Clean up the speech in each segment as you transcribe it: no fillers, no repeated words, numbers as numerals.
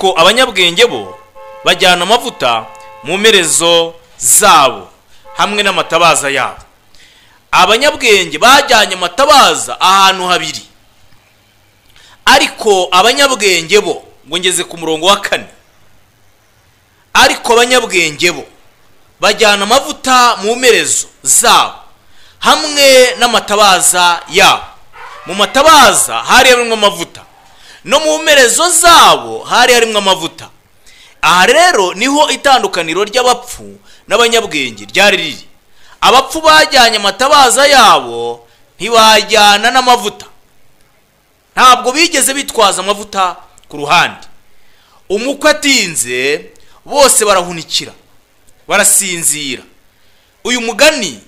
ariko abanyabwenge bo bajyana amavuta mu mperezo zabo hamwe n'amatabaza yabo. Abanyabwenge bajyanye amatabaza ahantu habiri, ariko abanyabwenge bo, ngo ngeze ku murongo wa 4, ariko abanyabwenge bo bajyana amavuta mu mperezo zabo hamwe n'amatabaza yabo. Mu matabaza hari harimo amavuta, no mu mperezo zabo hari harimo amavuta. Aha rero niho itandukaniro ry'abapfu n'abanyabwenge ryari riri. Abapfu bajyanye amatabaza yabo, ntibajyana n'amavuta, ntabwo bigeze bitwaza amavuta ku ruhande. Umukwe atinze bose barahunikira, barasinzira. Uyu mugani,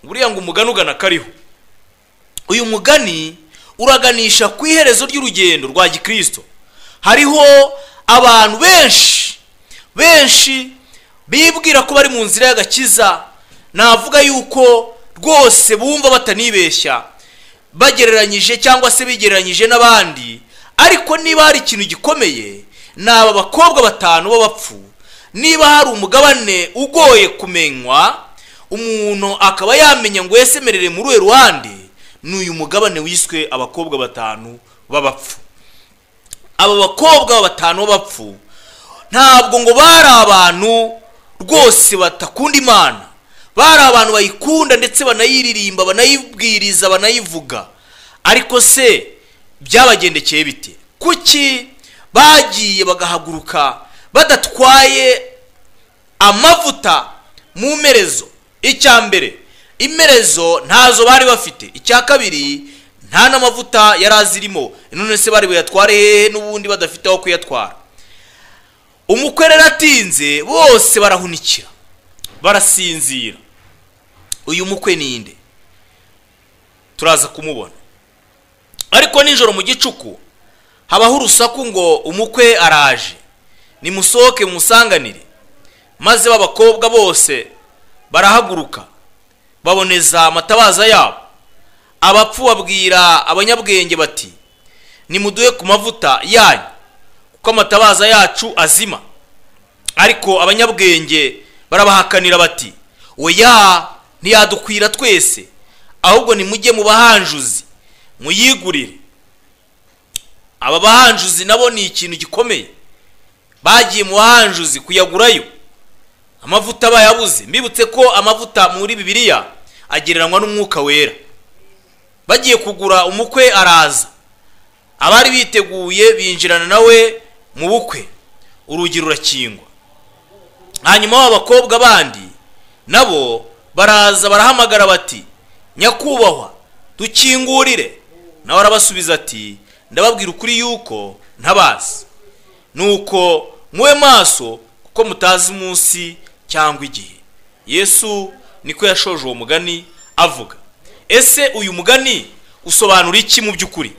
buriya ngo umugani ugana kariho, uyu mugani uraganisha ku iherezo ry'urugendo rwa gikristo. Hariho abantu benshi bibwira ko bari mu nzira y'agakiza, navuga yuko rwose bumva batanibeshya bagereranyije cyangwa se bigereranyije n'abandi. Ariko niba hari ikintu gikomeye, ni aba bakobwa 5 b'abapfu. Niba hari umugabane ugoye kumenywa, umuntu akaba yamenya ngo yesemerere muri uwe ruhande, ni uyu mugabane wiswe abakobwa 5 b'abapfu. Aba bakobwa 5 b'abapfu ntabwo ngo bari abantu rwose batakunda Imana, bari abantu bayikunda ndetse banayiririmba, banayibwiriza, banayivuga. Ariko se byabagendekeye bite? Kuki bagiye bagahaguruka badatwaye amavuta mu mperezo? Icya mbere, imperezo ntazo bari bafite. Icya kabiri, nta n'amavuta yari azirimo. None se bari buyatware hehe n'ubundi badafite aho kuyatwara? Umukwe rero atinze, bose barahunikira, barasinzira. Uyu mukwe ninde? Turaza kumubona. Ariko nijoro mu gicuku habaho urusaku ngo umukwe araje, nimusohoke musanganire. Maze b'abakobwa bose barahaguruka, baboneza amatabaza yabo. Abapfu babwira abanyabwenge bati, nimuduhe ku mavuta yanyu kuko amatabaza yacu azima. Ariko abanyabwenge barabahakanira bati, oya, ntiyadukwira twese, ahubwo nimujye mu bahanjuzi muyigurire. Aba bahanjuzi nabo ni ikintu gikomeye. Bagiye mu bahanjuzi kuyagurayo, amavuta bayabuze. Mbibutse ko amavuta muri Bibiliya agereranywa n'umwuka wera. Bagiye kugura, umukwe araza, abari biteguye binjirana nawe mu bukwe, urugi rurakingwa. Hanyuma abakobwa bandi nabo baraza barahamagara bati, nyakubahwa dukingurire. Nawe arabasubiza ati, ndababwira ukuri yuko ntabazi. Nuko muwe maso kuko mutazi umunsi cyangwa igihe. Yesu niko yashoje uwo mugani avuga. Ese uyu mugani usobanura iki mu by'ukuri?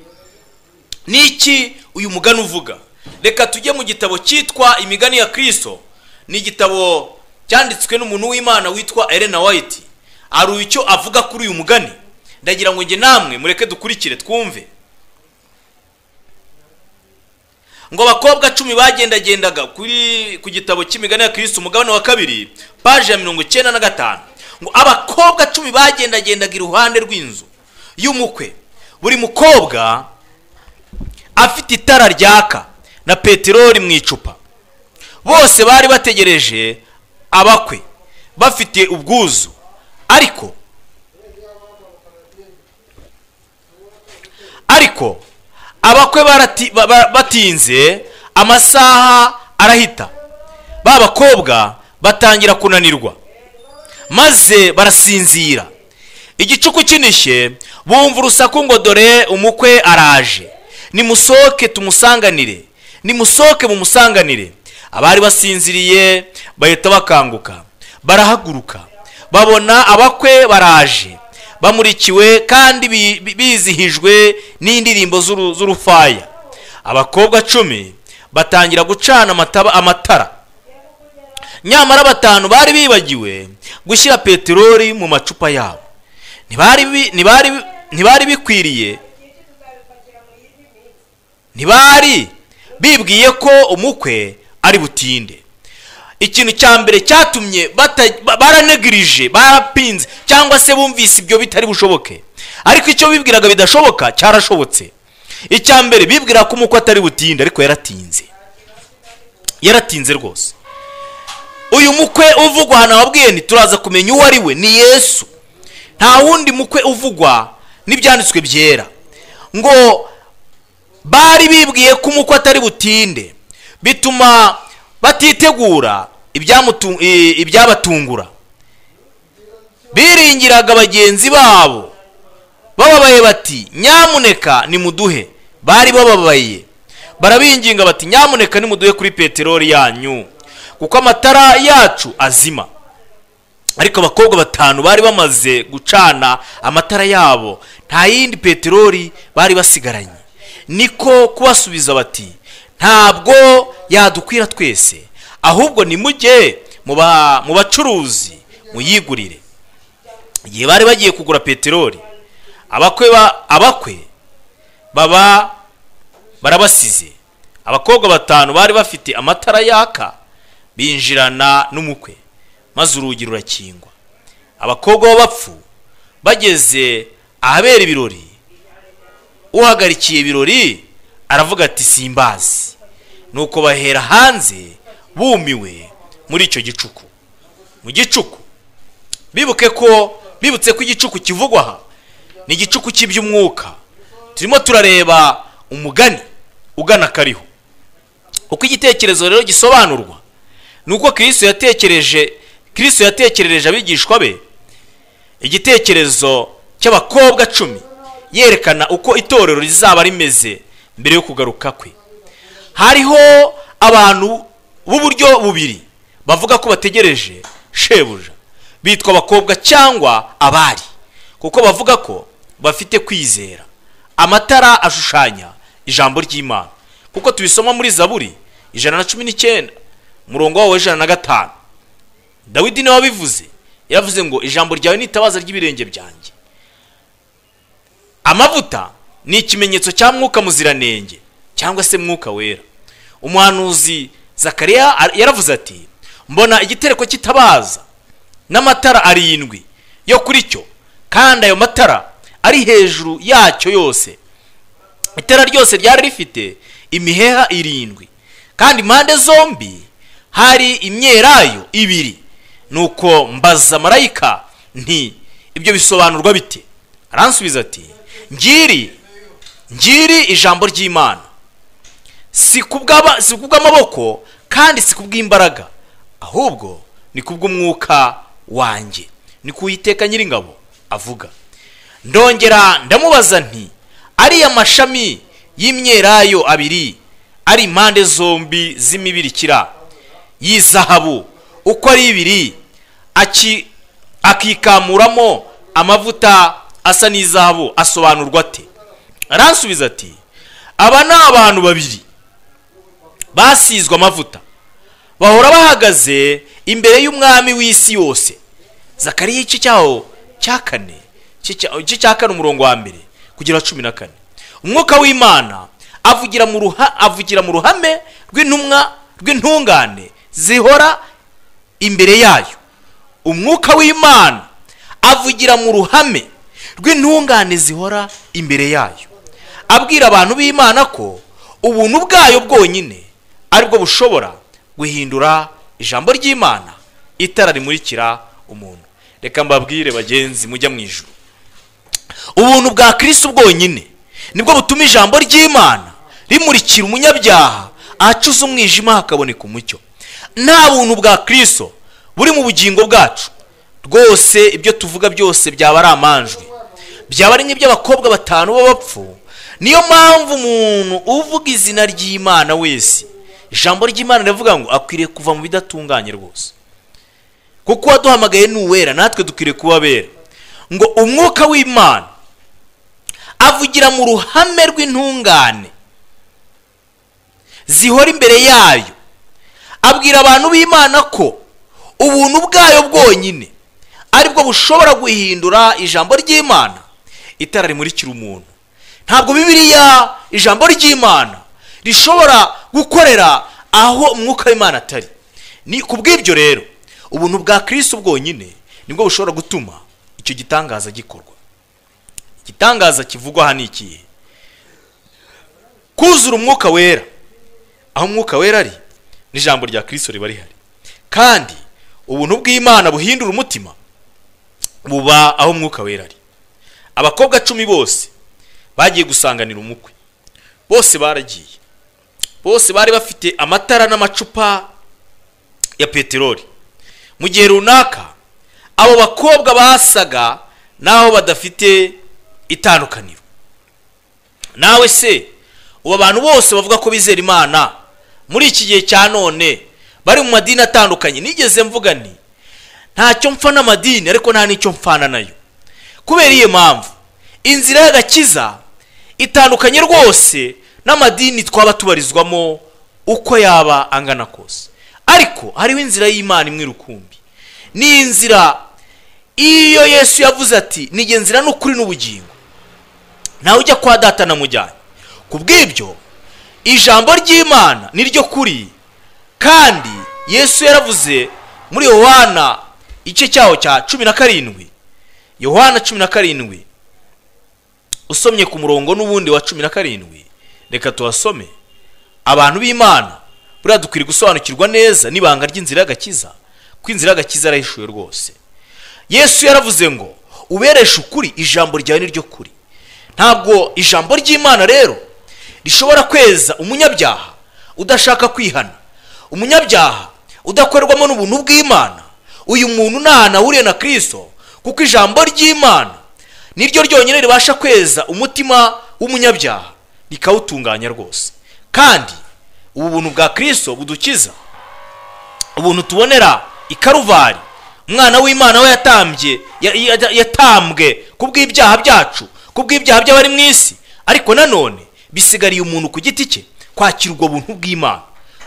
Niki uyu mugani uvuga? Reka tujye mu gitabo cyitwa Imigani ya Kristo. Ni igitabo cyanditswe n'umuntu w'Imana witwa Ellen White. Ari icyo avuga kuri uyu mugani. Ndagira ngo nge namwe mureke dukurikire twumve. Ngo abakobwa 10 bagendagendaga ku gitabo cy'Imigani ya Kristo, umugabane wa 2, page ya 95. Ngo abakobwa 10 bagendagendaga iruhande rw'inzu y'umukwe. Buri mukobwa afite itara ryaka na peteroli mu icupa. Bose bari bategereje abakwe bafite ubwuzu. Ariko abakwe batinze, amasaha arahita. Ba bakobwa batangira kunanirwa, maze barasinzira. Igicuku kinishye bumva urusaku ngo dore umukwe araje, nimusohoke tumusanganire, nimusohoke mumusanganire. Abari basinziriye bahita bakanguka, barahaguruka, babona abakwe baraje, bamurikiwe kandi bizihijwe n'indirimbo z'urufaya. Abakobwa 10 batangira gucana amatara. Nyamara 5 bari bibagiwe gushyira peteroli mu macupa yabo. Ntibari bibwiye ko umukwe ari butinde. Ikintu cya mbere cyatumye baranegirije, barapinze cyangwa se bumvise ibyo bitari bushoboke, ariko icyo bibwiraga bidashoboka cyarashobotse. Icya mbere bibwira ko umukwe atari butinde, ariko yaratinze rwose. Uyu mukwe uvugwa hano wabwiye nti turaza kumenya uwo ari we, ni Yesu. Nta wundi mukwe uvugwa n'ibyanditswe byera. Ngo bari bibwiye ko umukwe atari butinde, bituma batitegura ibyabatungura. Biringiraga bagenzi babo bababaye bati nyamuneka nimuduhe. Bari bababaye, barabinginga bati nyamuneka nimuduhe kuri peteroli yanyu kuko amatara yacu azima. Ariko abakobwa batanu bari bamaze gucana amatara yabo, nta yindi peteroli bari basigaranye. Niko kubasubiza bati ntabwo yadukwira twese, ahubwo nimujye mu bacuruzi muyigurire. Igihe bari bagiye kugura peteroli, abakwe baba barabasize. Abakobwa batanu bari bafite amatara yaka binjirana n'umukwe, maze urugi rurakingwa. Abakobwa b'abapfu bageze ahabera ibirori, uhagarikiye ibirori aravuga ati simbazi. Nuko bahera hanze bumiwe muri icyo gicuku. Mu gicuku bibutse ko igicuku kivugwa aha ni igicuku cy'iby'umwuka. Turimo turareba umugani ugana kariho. Uko igitekerezo rero gisobanurwa nuko Kristo yatekerereje abigishwa be igitekerezo cy'abakobwa 10 yerekana uko itorero rizaba rimeze mbere yo kugaruka kwe. Hariho abantu b'uburyo bubiri bavuga ko bategereje shebuja, bitwa abakobwa cyangwa abari, kuko bavuga ko bafite kwizera. Amatara ashushanya ijambo ry'Imana, kuko tubisoma muri Zaburi 119 murongo wa 105. Dawidi niwe wabivuze, yavuze ngo ijambo ryawe ni itabaza ry'ibirenge byanjye. Amavuta ni ikimenyetso cya mwuka muziranenge cyangwa se mwuka wera. Umuhanuzi Zakariya yaravuze ati mbona igitereko kitabaza n'amatara 7 yo kuri cyo, kandi ayo matara ari hejuru yacyo yose. Itara ryose ryari rifite imiheha 7, kandi impande zombi hari imyelayo 2. Nuko mbaza marayika nti ibyo bisobanurwa bite? Aransubiza ati ngiri ijambo ry'Imana, si kubw'amaboko kandi si kubw'imbaraga, ahubwo ni kubw'umwuka wanjye, ni kuhiteka Nyiringabo avuga. Ndongera ndamubaza nti ari amashami y'imyelayo 2 ari impande zombi z'imibirikira y'izahabu uko ari 2 akikamuramo amavuta asa n'izahabu asobanurwa ate? Aransubiza ati aba ni abantu 2 basizwe amavuta, bahora bahagaze imbere y'umwami w'isi yose. Zakariya igice cyaho cya 4 umurongo wa 1 kugera 14. Umwuka w'Imana avugira mu ruhame rw'intungane zihora imbere yayo. Umwuka w'Imana avugira mu ruhame rw'intungane zihora imbere yayo, abwira abantu b'Imana ko ubuntu bwayo bwonyine aribwo bushobora guhindura ijambo ry'Imana itara rimurikira umuntu. Reka mbabwire bagenzi mujya mu ijuru, ubuntu bwa Kristo bwonyine nibwo butuma ijambo ry'Imana rimurikira umunyabyaha ahacuza umwijima hakaboneka umucyo. Nta buntu bwa Kristo buri mu bugingo bwacu, rwose ibyo tuvuga byose byaba ari amanjwe, byaba ari nk'iby'abakobwa 5 b'abapfu. Niyo mpamvu umuntu uvuga izina ry'Imana wese, ijambo ry'Imana rivuga ngo akwiriye kuva mu bidatunganye rwose, kuko waduhamagaye n'uwera, natwe dukwiriye kuba bera. Ngo umwuka w'Imana avugira mu ruhame rw'intungane zihora imbere yayo, abwira abantu b'Imana ko ubuntu bwayo bwonyine aribwo bushobora guhindura ijambo ry'Imana itara rimurikira umuntu. Ntabwo Bibiliya ijambo ry'Imana rishobora gukorera aho umwuka w'Imana atari. Ni kubw'ibyo rero ubuntu bwa Kristo bwonyine nibwo bushobora gutuma icyo gitangaza gikorwa. Igitangaza kivugwa hano ikihe? Kuzura umwuka wera. Aho umwuka wera ari n'ijambo rya Kristo riba rihari, kandi ubuntu bw'Imana buhindura umutima buba aho umwuka wera ari. Abakobwa 10 bose bagiye gusanganira umukwe, bose baragiye, bose bari bafite amatara n'amacupa ya peteroli. Mu gihe runaka abo bakobwa basaga naho badafite itandukaniro. Nawe se ubu abantu bose bavuga ko bizera Imana muri iki gihe cya none bari mu madini atandukanye, nigeze mvuga nti ntacyo mpfa n'amadini ariko nta nicyo mpfana nayo. Kubera iyo mpamvu inzira y'agakiza itandukanye rwose n'amadini twaba tubarizwamo uko yaba angana kose. Ariko hariho inzira y'Imana imwe rukumbi. Ni inzira iyo Yesu yavuze ati nige nzira n'ukuri n'ubugingo, nawe ujya kwa data namujyanye. Kubw'ibyo ijambo ry'Imana niryo kuri, kandi Yesu yaravuze muri Yohana igice cyaho cya 17, Yohana 17 usomye ku murongo n'ubundi wa 17, reka tuhasome. Abantu b'Imana buriya dukwiriye gusobanukirwa neza n'ibanga ry'inzira y'agakiza, ko inzira y'agakiza arahishuye rwose. Yesu yaravuze ngo ubereshe ukuri, ijambo ryawe niryo kuri. Ntabwo ijambo ry'Imana rero rishobora kweza umunyabyaha udashaka kwihana, umunyabyaha udakorerwamo n'ubuntu bw'Imana. Uyu muntu nahuriye na Kristo, kuko ijambo ry'Imana niryo ryonyine ribasha kweza umutima w'umunyabyaha rikawutunganya rwose. Kandi ubu buntu bwa Kristo budukiza, ubuntu tubonera i Karuvari, umwana w'Imana we yatambwe kubw'ibyaha byacu, kubw'ibyaha by'abari mu isi, ariko nanone bisigariye umuntu ku giti cye kwakira ubwo buntu bw'Imana.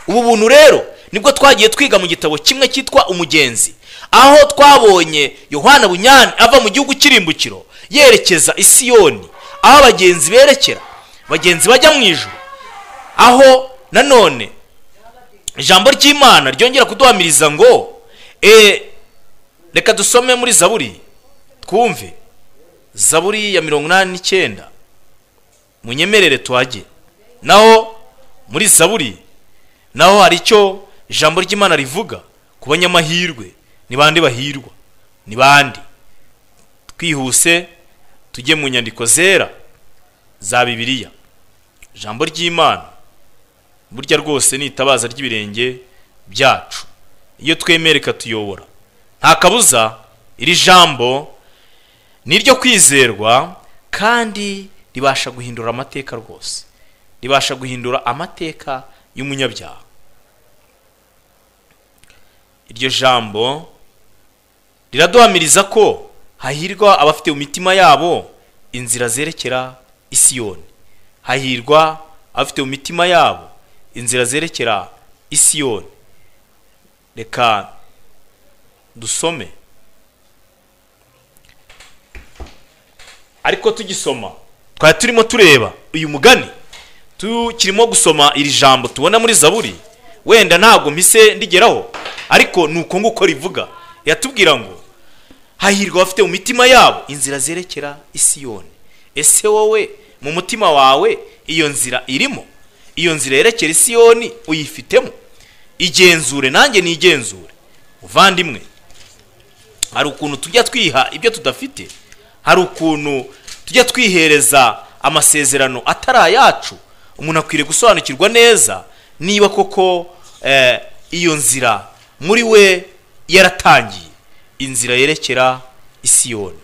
Ubu buntu rero nibwo twagiye twiga mu gitabo kimwe cyitwa Umugenzi, aho twabonye Yohana Bunyani ava mu gihugu cy'irimbukiro yerekeza i Siyoni, aho abagenzi berekera, abagenzi bajya mu ijuru. Aho nanone ijambo ry'Imana ryongera kuduhamiriza ngo reka dusome muri Zaburi twumve. Zaburi ya 89, munyemerere tuhajye. Naho muri Zaburi naho hari icyo ijambo ry'Imana rivuga ku banyamahirwe. Ni bande bahirwa? Ni bande? Twihuse tujye mu nyandiko zera za Bibiliya. Ijambo ry'Imana burya rwose ni itabaza ry'ibirenge byacu, iyo twemereka tuyobora. Nta kabuza iri jambo niryo kwizerwa, kandi ribasha guhindura amateka rwose, ribasha guhindura amateka y'umunyabyaha. Iryo jambo riraduhamiriza ko hahirwa abafite mu mitima yabo inzira zerekera i Siyoni. Hahirwa abafite mu mitima yabo inzira zerekera i Siyoni. Reka dusome. Ariko tugisoma twari turimo tureba uyu mugani, tukirimo gusoma iri jambo tubona muri Zaburi. Wenda ntabwo mpise ndigeraho, ariko nuko nguko rivuga. Yatubwira ngo hahirwa abafite mu mitima yabo inzira zerekera i Siyoni. Ese wowe mu mutima wawe iyo nzira irimo? Iyo nzira yerekera i Siyoni uyifitemo? Igenzure, nanjye nigenzure. Uvandimwe, hari ukuntu tujya twiha ibyo tudafite, hari ukuntu tujya twihereza amasezerano atari ayacu. Umuntu akwiriye gusobanukirwa neza niba koko iyo nzira muri we yaratangiye, inzira yerekera i Siyoni.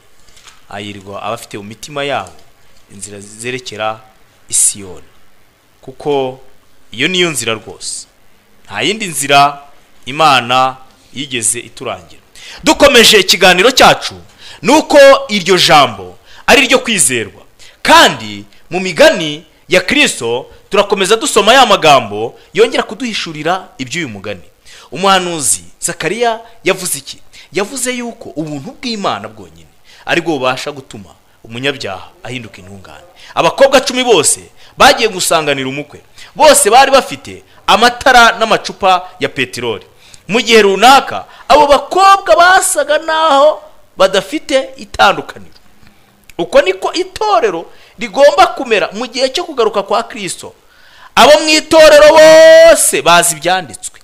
Hahirwa abafite mu mitima yabo inzira zerekera i Siyoni, kuko iyo niyo nzira rwose, nta yindi nzira Imana yigeze iturangira. Dukomeje ikiganiro cyacu, nuko iryo jambo ari ryo kwizerwa, kandi mu migani ya Kristo turakomeza dusoma ya magambo yongera kuduhishurira iby'uyu mugani. Umuhanuzi Zakariya yavuze iki? Yavuze yuko ubuntu bw'Imana bwonyine ari bwo bubasha gutuma umunyabyaha ahinduka intungane. Abakobwa 10 bose bagiye gusanganira umukwe, bose bari bafite amatara n'amacupa ya peteroli. Mu gihe runaka abo bakobwa basaga naho badafite itandukaniro. Uko niko itorero rigomba kumera mu gihe cyo kugaruka kwa Kristo. Abo mu itorero bose bazi ibyanditswe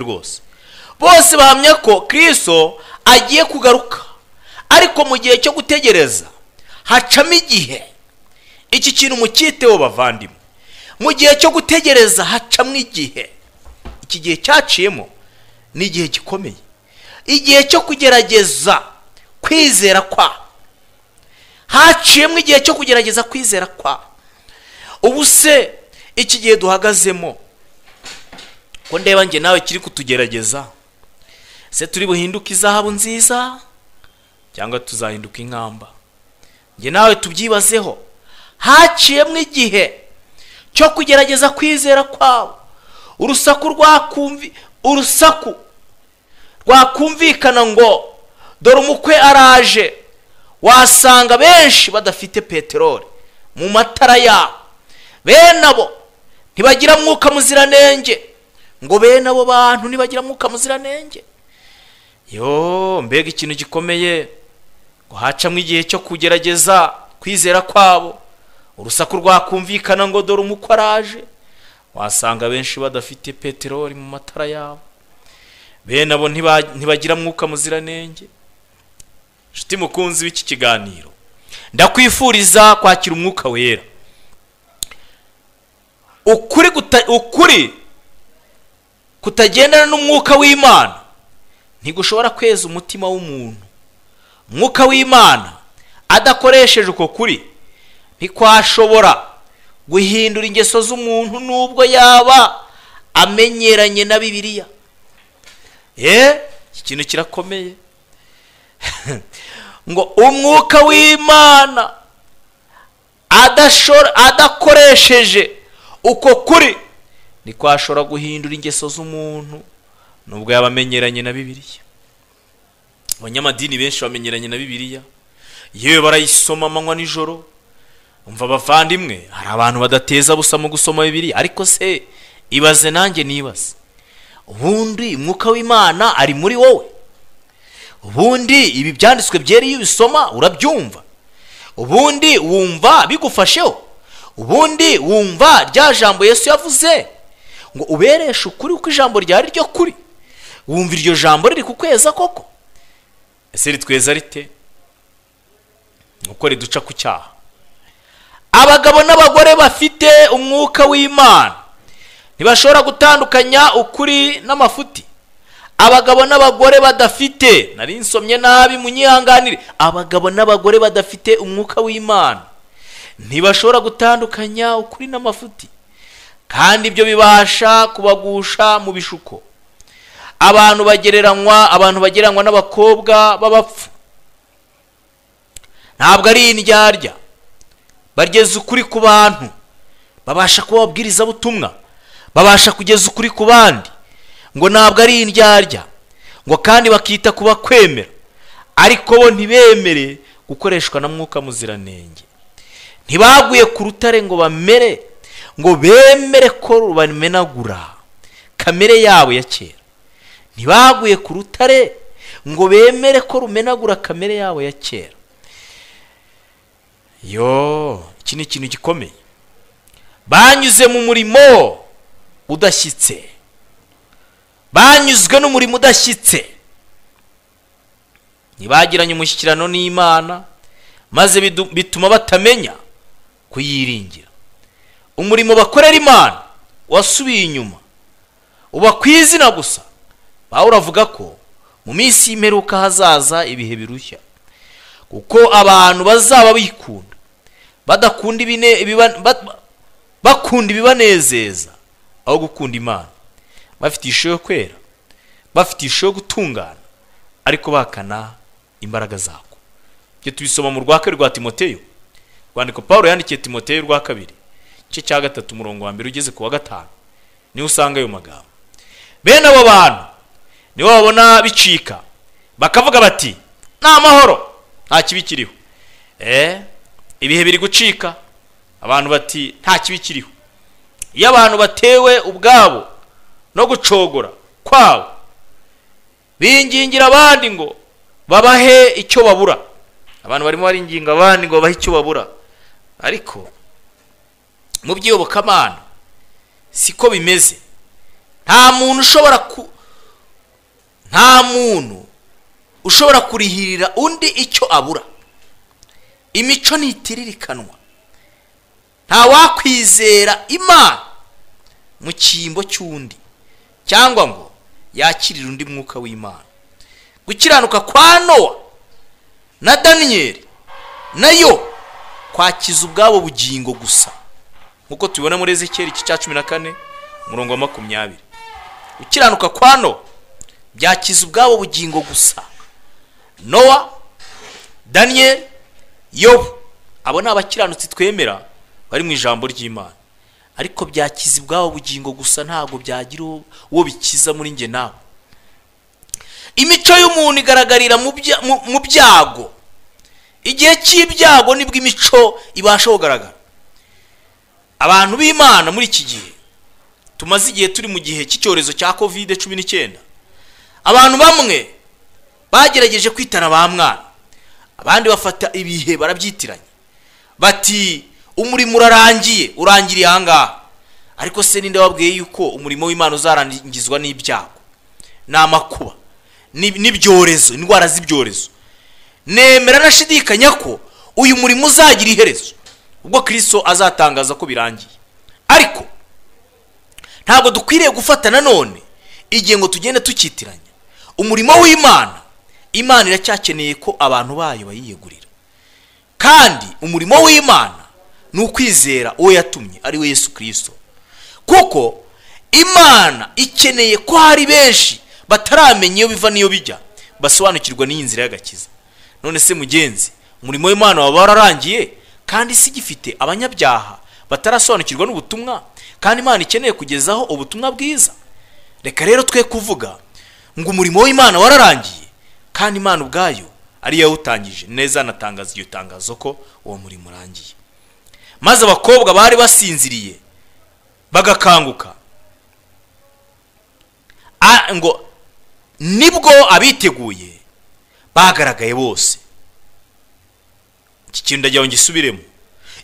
rwose. Bose bahamya ko Kristo agiye kugaruka, ariko mu gihe cyo gutegereza hacamo igihe. Iki kintu mukiteho bavandimwe, mu gihe cyo gutegereza hacamo igihe. Iki gihe cyaciyemo ni igihe gikomeye, igihe cyo kugerageza kwizera kwa. Haciyemo igihe cyo kugerageza kwizera kwa. Ubu se iki gihe duhagazemo ko ndeba nge nawe kiri kutugerageza, se turi buhinduka izahabu nziza cyangwa tuzahinduka inkamba? Nge nawe tubyibazeho. Haciyemo igihe cyo kugerageza kwizera kwabo. Urusaku rwakumvikana ngo dore umukwe araje, wasanga benshi badafite peteroli mu matara yabo. Bene abo ntibagira mwuka muziranenge, ngo bene abo bantu ntibagira mwuka muziranenge. Mbega ikintu gikomeye, ngo hacamo igihe cyo kugerageza kwizera kwabo. Urusaku rwakumvikana ngo dore umukwe araje, wasanga benshi badafite peteroli mu matara yabo. Bene abo ntibagira mwuka muziranenge. Nshuti mukunzi w'iki kiganiro, ndakwifuriza kwakira umwuka wera. Ukuri kutagendana n'umwuka w'Imana ntigushobora kweza umutima w'umuntu. Umwuka w'Imana adakoresheje uko kuri ntikwashobora guhindura ingeso z'umuntu nubwo yaba amenyeranye na Bibiliya. Iki kintu kirakomeye. Ngo umwuka w'Imana adakoresheje uko kuri ntikwashobora guhindura ingeso z'umuntu nubwo yaba amenyeranye na Bibiliya. Abanyamadini benshi bamenyeranye na Bibiliya, yewe barayisoma amanywa nijoro. Umva bavandimwe, hari abantu badateza busa mu gusoma Bibiliya. Ariko se ibaze nanjye nibaze, ubundi umwuka w'Imana ari muri wowe? Ubundi ibi byanditswe byera iyo ubisoma urabyumva? Ubundi wumva bigufasheho? Ubundi wumva rya jambo Yesu yavuze ngo ubereshe ukuri uko ijambo ryari ryo kuri? Wumva iryo jambo riri kukweza koko? Ese ritweza rite? Uko riduca ku cyaha. Abagabo n'abagore bafite umwuka w'Imana ntibashobora gutandukanya ukuri n'amafuti. Abagabo n'abagore badafite, nari nsomye nabi munyihanganire, abagabo n'abagore badafite umwuka w'Imana ntibashobora gutandukanya ukuri n'amafuti, kandi ibyo bibasha kubagusha mu bishuko. Abantu bagereranywa n'abakobwa b'abapfu. Ntabwo ari indyarya, bageza ukuri ku bantu, babasha kubabwiriza butumwa, babasha kugeza ukuri ku bandi. Ngo ntabwo ari indyarya, ngo kandi bakita kuba kwemera, ariko bo ntibemere gukoreshwa na mwuka muziranenge. Ntibaguye ku rutare ngo bemere ko rubamenagura kamere yabo ya kera. Ntibaguye ku rutare ngo bemere ko rumenagura kamere yabo ya kera. Iki ni ikintu gikomeye. Banyuze mu murimo udashyitse, banyuzwe n'umurimo udashyitse. Ntibagiranye umushyikirano n'Imana, maze bituma batamenya kuyiringira. Umurimo bakorera Imana wasubiye inyuma, uba ku izina gusa. Pawulo avuga ko mu minsi y'imperuka hazaza ibihe birushya, kuko abantu bazaba bikunda, bakunda ibibanezeza aho gukunda Imana, bafite ishusho yo kwera, bafite ishusho yo gutungana, ariko bakana imbaraga zako. Ibyo tubisoma mu rwaka rwa Timoteyo, rwandiko Pawulo yandikiye Timoteyo rwa 2 igice cya 3 umurongo wa 1 ugeze ku wa 5, niho usanga ayo magambo. Bene abo bantu nibo babona bicika, bakavuga bati nta mahoro, nta kibi kiriho. Ibihe biri gucika, abantu bati nta kibi kiriho. Iyo abantu batewe ubwabo no gucogora kwabo, bingingira abandi ngo babahe icyo babura. Abantu barimo baringinga abandi ngo babahe icyo babura, ariko mu by'iyobokamana siko bimeze. Nta muntu ushobora kurihirira undi icyo abura. Imico ntitiririkanwa. Nta wakwizera Imana mu cyimbo cy'undi cyangwa ngo yakirire undi mwuka w'Imana. Gukiranuka kwa Nowa na Daniyeli nayo kwakiza ubwabo bugingo gusa, nkuko tubibona muri Ezekiel 14 umurongo wa 20. Gukiranuka kwa Nowa byakiza ubwabo bugingo gusa. Nowa, Daniyeli, Yobu, abo ni abakiranutsi twemera bari mu ijambo ry'Imana, ariko byakiza ubwabo bugingo gusa, ntago byagira uwo bikiza muri nge nawe. Imico y'umuntu igaragarira mu byago. Igihe cy'ibyago nibwo imico ibasha kugaragara. Abantu b'Imana muri iki gihe tumaze igihe turi mu gihe cy'icyorezo cya COVID-19, abantu bamwe bagerageje kwitana ba mwana, abandi bafata ibihe barabyitiranye bati umurimo urangiriye ahangaha. Ariko se ninde wabwiye yuko umurimo w'Imana uzarangizwa n'ibyago, n'amakuba, n'ibyorezo, indwara z'ibyorezo? Nemera nashidikanya ko uyu murimo uzagira iherezo ubwo Kristo azatangaza ko birangiye. Ariko ntabwo dukwiriye gufata nanone igihe ngo tugende tukitiranya umurimo w'Imana. Imana iracyakeneye ko abantu bayo bayiyegurira, kandi umurimo w'Imana ni ukwizera uwo yatumye ari we Yesu Kristo. Kuko Imana ikeneye ko hari benshi bataramenya iyo biva n'iyo bijya, basobanukirwa n'iyi nzira y'agakiza. None se mugenzi, umurimo w'Imana waba wararangiye kandi si gifite abanyabyaha batarasobanukirwa n'ubutumwa, kandi Imana ikeneye kugezaho ubutumwa bwiza? Reka rero twe kuvuga ngo umurimo w'Imana wararangiye kandi Imana ubwayo ari yawutangije. Neza natangaza iryo tangazo ko uwo murimo urangiye. Maze abakobwa bari basinziriye bagakanguka, ngo nibwo abiteguye bagaragaye bose. Iki kintu ndagira ngo ngisubiremo.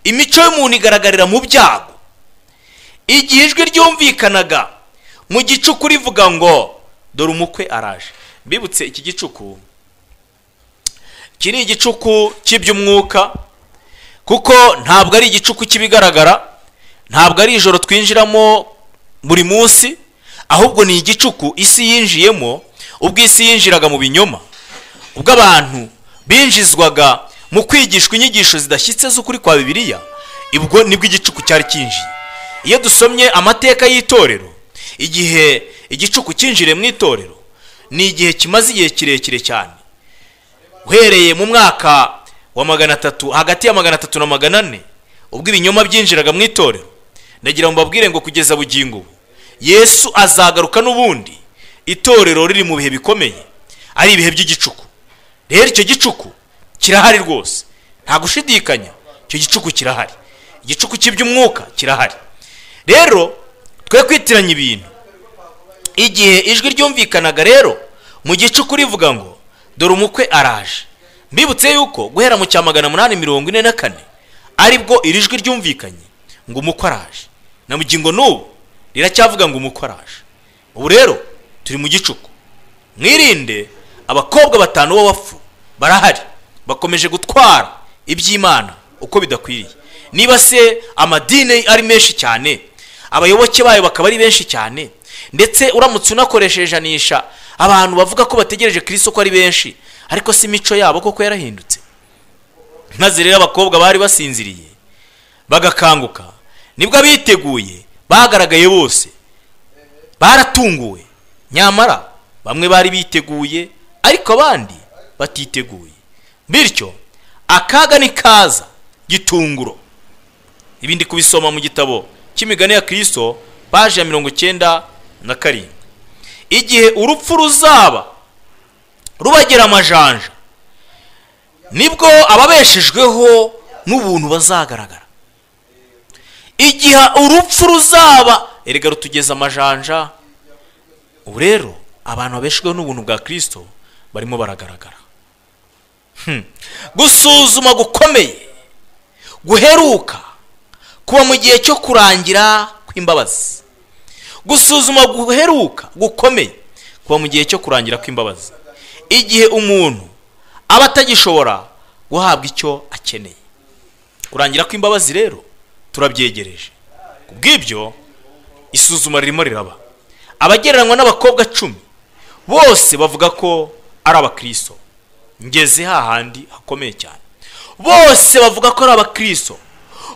Imico y'umuntu igaragarira mu byago. Igihe ijwi ryumvikanaga mu gicuku rivuga ngo dore umukwe araje. Bibutse iki gicuku kiri igicuku cy'iby'umwuka, kuko ntabwo ari igicuku kibigaragara, ntabwo ari ijoro twinjiramo buri munsi, ahubwo ni igicuku isi yinjiyemo ubwo isi yinjiraga mu binyoma, ubwo abantu binjizwaga mu kwigishwa inyigisho zidashyitse z'ukuri kwa Bibiliya. Ibwo nibwo igicuku cyari kinjiye. Iyo dusomye amateka y'itorero, igihe igicuku cyinjire mu itorero ni igihe kimaze igihe kirekire cyane, uhereye mu mwaka wa 300, hagati ya 300 na 400, ubwo ibinyoma byinjiraga mu itorero. Ndagira ngo mbabwire ngo kugeza bugingo Yesu azagaruka n'ubundi itorero riri mu bihe bikomeye, ari ibihe by'igicuku. Rero icyo gicuku kirahari rwose, nta gushidikanya, icyo gicuku kirahari. Igicuku cy'iby'umwuka kirahari. Rero twe kwitiranya ibintu. Igihe ijwi ryumvikanaga rero mu gicuku rivuga ngo dore umukwe araje, mbibutse yuko guhera mu cya 844 aribwo iri jwi ryumvikanye ngo umukwe araje, na mugingo n'ubu riracyavuga ngo umukwe araje. Ubu rero turi mu gicuku. Mwirinde abakobwa 5 b'abapfu barahari, bakomeje gutwara iby'Imana uko bidakwiriye. Niba se amadini ari menshi cyane, abayoboke bayo bakaba ari benshi cyane, ndetse uramutse unakoresheje janisha abantu bavuga ko bategereje Kristo ko ari benshi, ariko si imico yabo koko yarahindutse. Maze rero abakobwa bari basinziriye bagakanguka, nibwo biteguye bagaragaye bose, baratunguwe. Nyamara bamwe bari biteguye ariko abandi batiteguye, bityo akaga ni kaza gitunguro. Ibindi kubisoma mu gitabo cy'imigani ya Kristo page ya 97. Igihe urupfu ruzaba rubagera amajanja, nibwo ababeshejweho n'ubuntu bazagaragara. Igihe urupfu ruzaba erega rutugeza amajanja, ubu rero abantu babeshejweho n'ubuntu bwa Kristo barimo baragaragara. Gusuzuma gukomeye guheruka kuba mu gihe cyo kurangira kw'imbabazi. Gusuzuma guheruka gukomeye kuba mu gihe cyo kurangira kw'imbabazi, igihe umuntu aba atagishobora guhabwa icyo akeneye. Kurangira kw'imbabazi rero turabyegereje. Kubw'ibyo isuzuma ririmo riraba. Abagereranywa n'abakobwa 10 bose bavuga ko ari abakristo. Ngeze hahandi hakomeye cyane. Bose bavuga ko ari abakristo,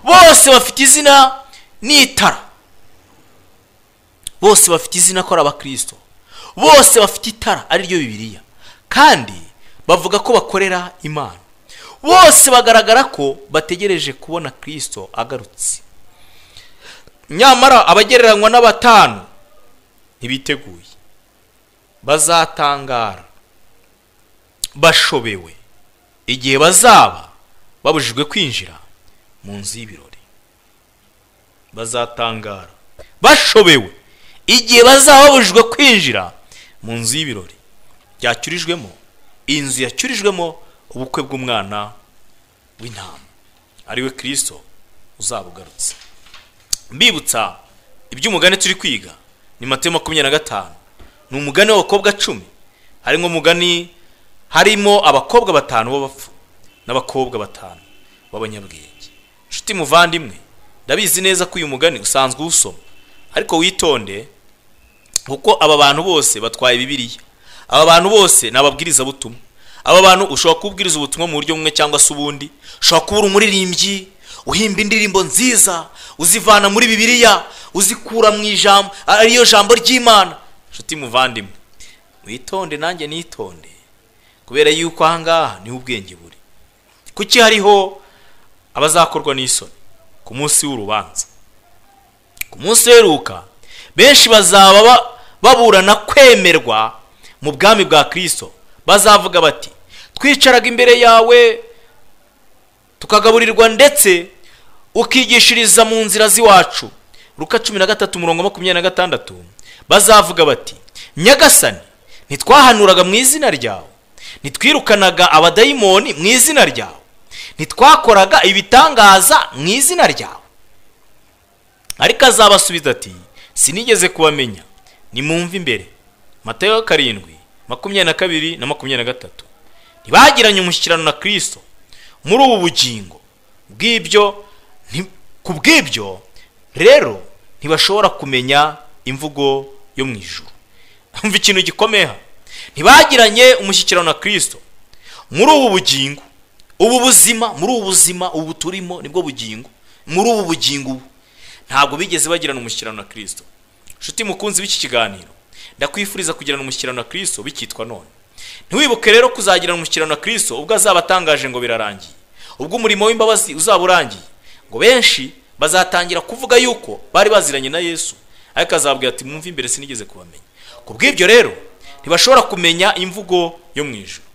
bose bafite izina n'itara, bose bafite izina ko ari abakristo, bose bafite itara ari ryo Bibiliya, kandi bavuga ko bakorera Imana. Bose bagaragara ko bategereje kubona Kristo agarutse. Nyamara abagereranywa n'abatanu ntibiteguye, bazatangara bashobewe igihe bazaba babujijwe kwinjira mu nzu y'ibirori. Bazatangara bashobewe igihe bazaba babujijwe kwinjira mu nzu y'ibirori byacyurijwemo, inzu yacyurijwemo ubukwe bw'umwana w'intama ariwe Kristo uzaba ugarutse. Mbibutsa iby'umugani turi kwiga ni Mateyo 25. Ni umugani w'abakobwa 10. Harimo umugani, harimo abakobwa 5 b'abapfu n'abakobwa 5 b'abanyabwenge. Nshuti muvandimwe, ndabizi neza ko uyu mugani usanzwe usoma, ariko witonde kuko aba bantu bose batwaye Bibiliya. Aba bantu bose nababwiriza butumwa. Aba bantu ushobora kubwiriza ubutumwa mu buryo bumwe cyangwa se ubundi. Ushobora kubura umuririmbyi uhimba indirimbo nziza, uzivana muri Bibiliya, uzikura mu ijambo ariyo jambo ry'Imana. Nshuti muvandimwe, witonde nanjye nitonde, kubera yuko ahangaha niho ubwenge buri. Kuki hariho abazakorwa n'isoni ku munsi w'urubanza. Ku munsi w'eruka benshi bazaba baburana kwemerwa mu bwami bwa Kristo. Bazavuga bati, twicaraga imbere yawe tukagaburirwa ndetse ukigishiriza mu nzira z'iwacu. Luka 13:26. Bazavuga bati, Nyagasani, ntitwahanuraga mu izina ryawe, ntitwirukanaga abadayimoni mu izina ryawe, ntitwakoraga ibitangaza mu izina ryawe? Ariko azabasubiza ati, sinigeze kubamenya, nimumve imbere. Mateyo 7:22 na 23. Ntibagiranye umushyikirano na Kristo muri ubu bugingo kubw'ibyo rero ntibashobora kumenya imvugo yo mu ijuru. Umva ikintu gikomeye. Ntibagiranye umushyikirano na Kristo muri ubu bugingo, ubu buzima, muri ubu buzima ubu turimo nibwo bugingo. Muri ubu bugingo ntabwo bigeze bagirana umushyikirano na Kristo. Nshuti mukunzi w'iki kiganiro, ndakwifuriza kugirana umushyikirano na Kristo bikitwa none. Ntiwibuke rero kuzagirana umushyikirano na Kristo ubwo azaba atangaje ngo birarangiye, ubwo umurimo w'imbabazi uzaba urangiye, ngo benshi bazatangira kuvuga yuko bari baziranye na Yesu, ariko azabwira ati, mwumve imbere, sinigeze kubamenya. Kubw'ibyo rero ntibashobora kumenya imvugo yo mu ijuru.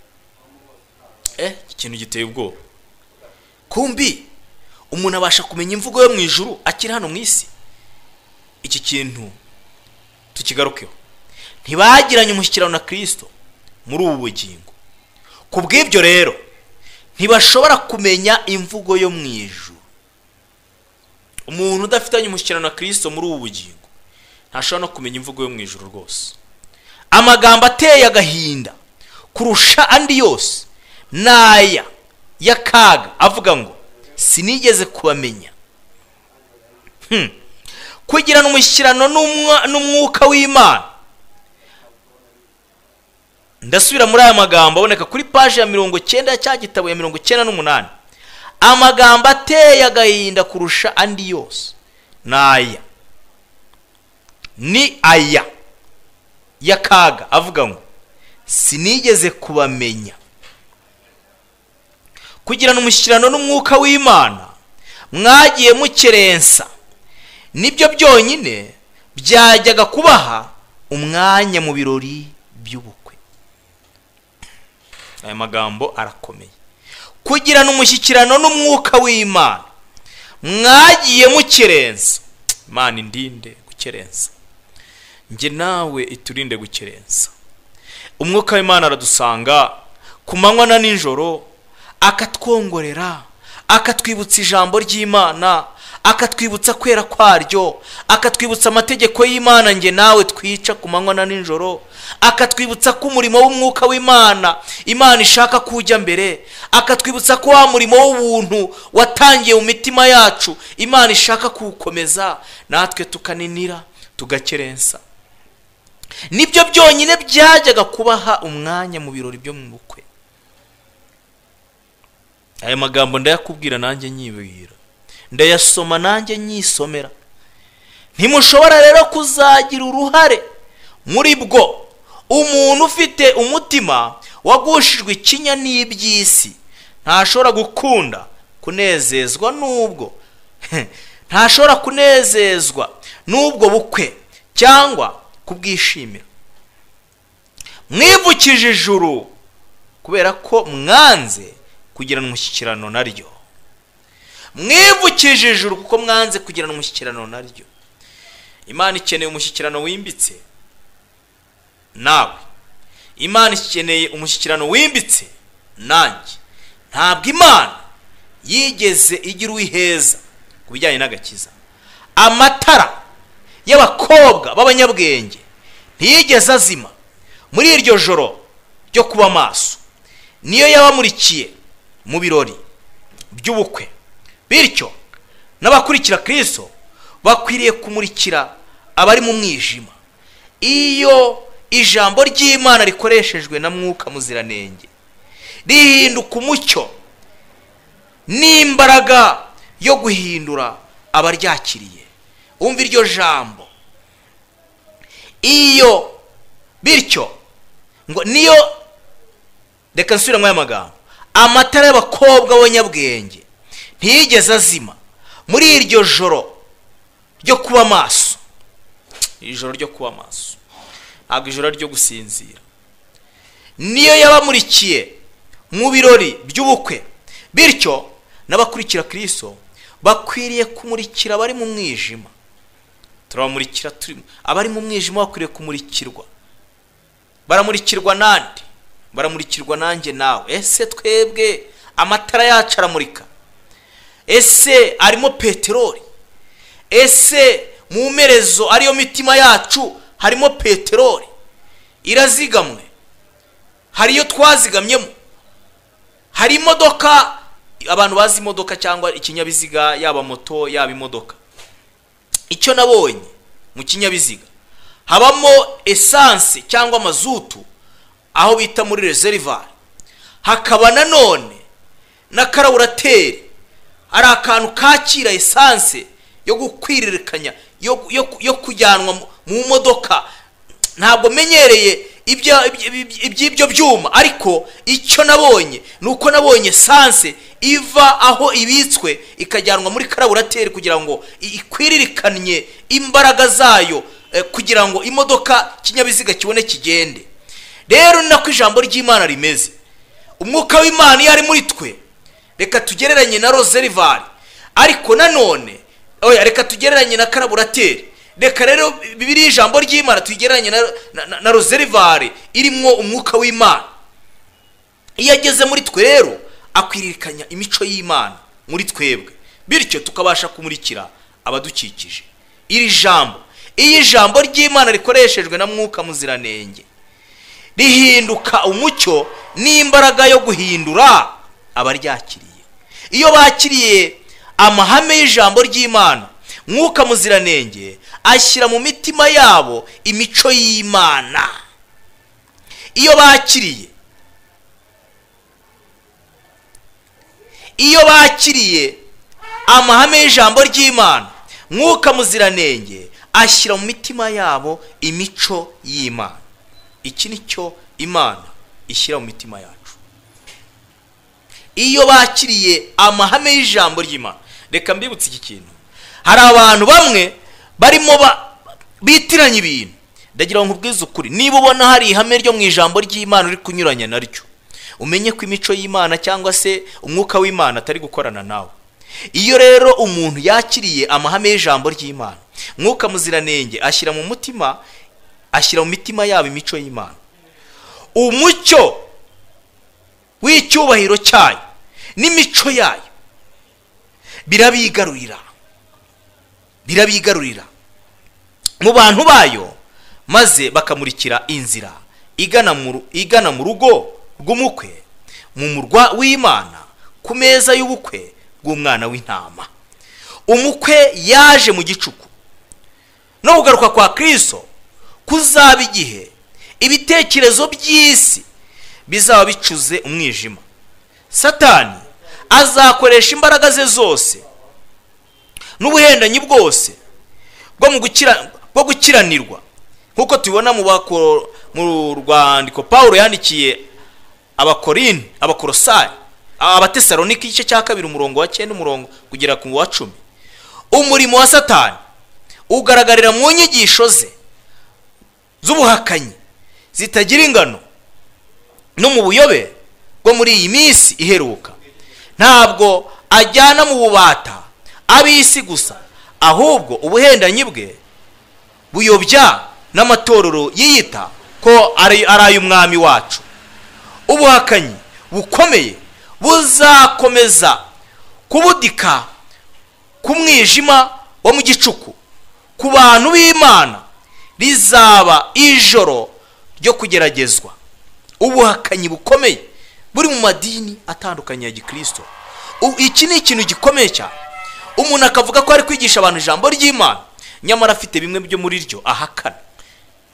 Ikintu giteye ubwoba. Kumbi umuntu abasha kumenya imvugo yo mu ijuru akiri hano mu isi? Iki kintu tukigarukeho. Ntibagiranye umushyikirano na Kristo muri ubu bugingo. Kubw'ibyo rero ntibashobora kumenya imvugo yo mu ijuru. Umuntu udafitanye umushyikirano na Kristo muri ubu bugingo ntashobora no kumenya imvugo yo mu ijuru rwose. Amagambo ateye agahinda kurusha andi yose naya y'akaga avuga ngo, sinigeze kubamenya. Kugirana umushyikirano n'umwuka w'Imana. Ndasubira muri aya magambo aboneka kuri page ya 90 ya cya gitabo ya 98. Amagambo ateye agahinda kurusha andi yose naya ni aya y'akaga avuga ngo, sinigeze kubamenya. Kugirana umushyikirano n'umwuka w'Imana mwagiye mukerensa nibyo byonyine byajyaga kubaha umwanya mu birori by'ubukwe. Aya magambo arakomeye. kugirana umushyikirano n'umwuka w'Imana, mwagiye mukerensa. Imana indinde gukerensa, njye nawe iturinde gukerensa. Umwuka w'Imana aradusanga ku manywa na nijoro, akatwongorera, akatwibutsa ijambo ry'Imana, akatwibutsa kwera kwaryo, akatwibutsa amategeko y'Imana njye nawe twica ku manywa na nijoro, akatwibutsa ko umurimo w'umwuka w'Imana Imana ishaka kujya mbere, akatwibutsa ko wa murimo w'ubuntu watangiye mu mitima yacu Imana ishaka kuwukomeza, natwe tukaninira tugakerensa. Nibyo byonyine byajyaga kubaha umwanya mu birori byo mu bukwe. Aya magambo ndayakubwira nanjye nyibwira, ndayasoma nanjye nyisomera. Ntimushobora rero kuzagira uruhare muri bwo. Umuntu ufite umutima wagushijwe ikinya n'iby'isi ntashobora gukunda kunezezwa ntashobora kunezezwa n'ubwo bukwe cyangwa kubwishimira. Mwivukije ijuru kubera ko mwanze kugirana umushyikirano naryo. Mwivukije ijuru kuko mwanze kugirana umushyikirano naryo. Imana ikeneye umushyikirano wimbitse nawe. Imana ikeneye umushyikirano wimbitse nanjye. Ntabwo Imana yigeze igira uwiheza ku bijyanye n'agakiza. Amatara y'abakobwa b'abanyabwenge ntiyigeze azima muri iryo joro ryo kuba maso. Niyo yabamurikiye mu birori by'ubukwe. Bityo n'abakurikira Kristo bakwiriye kumurikira abari mu mwijima. Iyo ijambo ry'Imana rikoreshejwe na Mwuka Muziranenge, rihinduka umucyo n'imbaraga yo guhindura abaryakiriye. Umva iryo jambo. Iyo bityo ngo niyo, reka nsubire mu aya magambo, amatara y'abakobwa b'abanyabwenge ntiyigeze azima muri iryo joro ryo kuba maso. Ijoro ryo kuba maso, ntabwo ijoro ryo gusinzira. Niyo yabamurikiye mu birori by'ubukwe. Bityo n'abakurikira Kristo bakwiriye kumurikira abari mu mwijima. Turabamurikira abari mu mwijima bakwiriye kumurikirwa. Baramurikirwa nande? Baramurikirwa nanjye nawe. Ese twebwe amatara yacu aramurika? Ese arimo peteroli? Ese mu merezo ariyo mitima yacu harimo peteroli irazigamwe? Hariyo twazigamyemo? Hari imodoka, abantu bazi imodoka cyangwa ikinyabiziga, yaba moto yaba imodoka. Icyo nabonye mu kinyabiziga habamo essence cyangwa mazutu aho bita muri reservoir. Hakaba nanone na karaburateur, ari akantu kakira essence yo gukwiririkanya yo kujyanwa mu modoka. Ntabwo menyereye iby'ibyo byuma, ariko icyo nabonye nuko nabonye essence iva aho ibitswe ikajyanwa muri karaburateur kugira ngo ikwiririkanye imbaraga zayo, kugira ngo imodoka kinyabiziga kibone kigende. Rero ni nako ijambo ry'Imana rimeze. Umwuka w'Imana iyo ari muri twe, reka tugereranye na reservoir, ariko nanone reka tugereranye na karaburateur. Reka rero Bibiliya ijambo ry'Imana tugereranye na reservoir irimo umwuka w'Imana. Iyo ageze muri twe rero akwiririkanya imico y'Imana muri twebwe, bityo tukabasha kumurikira abadukikije. Iri jambo, iyo ijambo ry'Imana rikoreshejwe na Mwuka Muziranenge, rihinduka umucyo n'imbaraga yo guhindura abaryakiriye. Iyo bakiriye amahame y'ijambo ry'Imana, Mwuka Muziranenge ashyira mu mitima yabo imico y'Imana. Iyo bakiriye amahame y'ijambo ry'Imana, Mwuka Muziranenge ashyira mu mitima yabo imico y'Imana. Iki nicyo Imana ishyira mu mitima yacu. Iyo bakiriye amahame y'ijambo ry'Imana. Reka mbibutse iki kintu. Hari abantu bamwe barimo bitiranya ibintu. Ndagira ngo nkubwize ukuri, niba ubona hari ihame ryo mu ijambo ry'Imana uri kunyuranya naryo, umenye ko imico y'Imana cyangwa se umwuka w'Imana atari gukorana nawe. Iyo rero umuntu yakiriye amahame y'ijambo ry'Imana, Mwuka Muziranenge ashyira mu mitima yabo imico y'Imana. Umucyo w'icyubahiro cyayo n'imico yayo birabigarurira mu bantu bayo, maze bakamurikira inzira igana mu rugo rw'umukwe, mu murwa w'Imana, ku meza y'ubukwe bw'umwana w'intama. Umukwe yaje mu gicuku, no kugaruka kwa Kristo kuzaba igihe ibitekerezo by'isi bizaba bicuze umwijima. Satani azakoresha imbaraga ze zose n'ubuhendanyi bwose bwo gukiranirwa, nk'uko tubibona mu rwandiko Pawulo yandikiye Abakolosayi, Abatesalonike igice cya 2 umurongo wa 9 umurongo kugera ku wa 10. Umurimo wa Satani ugaragarira mu nyigisho ze z'ubuhakanyi zitagira ingano no mu buyobe bwo muri iyi minsi iheruka. Ntabwo ajyana mu bubata ab'isi gusa, ahubwo ubuhendanyi bwe buyobya n'amatorero yiyita ko ari ay'umwami wacu. Ubuhakanyi bukomeye buzakomeza kubudika ku mwijima wo mu gicuku. Ku bantu b'Imana rizaba ijoro ryo kugeragezwa. Ubuhakanyi bukomeye buri mu madini atandukanye ya Gikristo. Iki ni ikintu gikomeye cyane. Umuntu akavuga ko ari kwigisha abantu ijambo ry'Imana, nyamara afite bimwe byo muri ryo ahakana.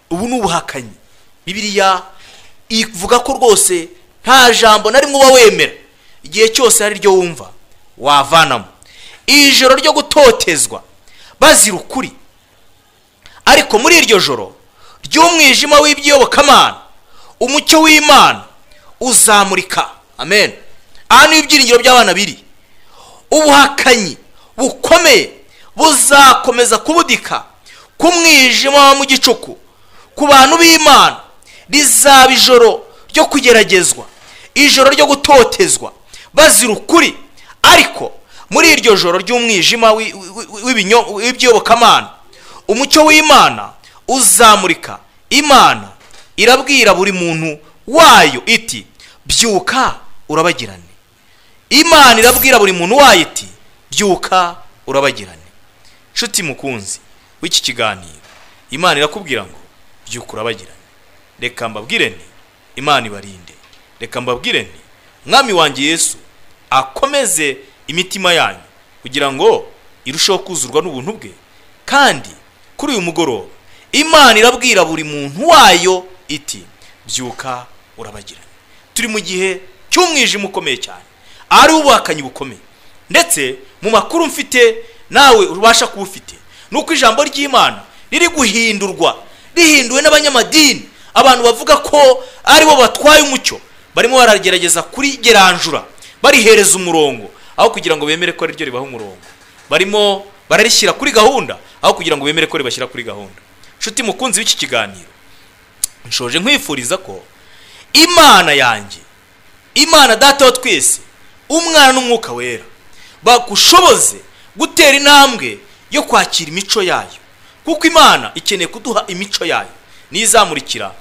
Ubu ni ubuhakanyi. Bibiliya ivuga ko rwose nta jambo na rimwe uba wemera, igihe cyose hari ryo wumva wavanamo. Ijoro ryo gutotezwa bazira ukuri. Ariko muri iryo joro ry'umwijima w'ibyobokamana, umucyo w'Imana uzamurika. Amen. Aha ni ibyiringiro by'abana biri. Ubuhakanyi bukomeye buzakomeza kubudika ku mwijima wa mu gicuku. Ku bantu b'Imana rizaba ijoro ryo kugeragezwa, ijoro ryo gutotezwa bazira ukuri. Ariko muri iryo joro ry'umwijima w'ibyobokamana, umucyo w'Imana uzamurika. Imana irabwira buri muntu wayo iti byuka urabagirane. Imana irabwira buri muntu wayo iti byuka urabagirane. Nshuti mukunzi w'iki kiganiro, Imana irakubwira ngo byuka urabagirane. Reka mbabwire nti Imana ibarinde. Reka mbabwire nti Mwami wanjye Yesu akomeze imitima yanyu kugira ngo irusheho kuzurwa n'ubuntu bwe. Kandi kuri uyu mugoroba Imana irabwira buri muntu wayo iti byuka urabagirane. Turi mu gihe cy'umwijima ukomeye cyane, ari ubuhakanyi bukomeye. Ndetse mu makuru mfite nawe ubasha kuba ufite, nuko ijambo ry'Imana riri guhindurwa, rihinduwe n'abanyamadini. Abantu bavuga ko ari bo batwaye umucyo barimo baragerageza kurigeranjura, barihereza umurongo aho kugira ngo bemere ko ari ryo ribaho umurongo. Barimo bararishyira kuri gahunda aho kugira ngo bemere ko ribashyira kuri gahunda. Nshuti mukunzi w'iki kiganiro, nshoje nkwifuriza ko Imana yanjye, Imana Data wa twese, Umwana n'Umwuka Wera bagushoboze gutera intambwe yo kwakira imico yayo, kuko Imana ikeneye kuduha imico yayo nizamurikira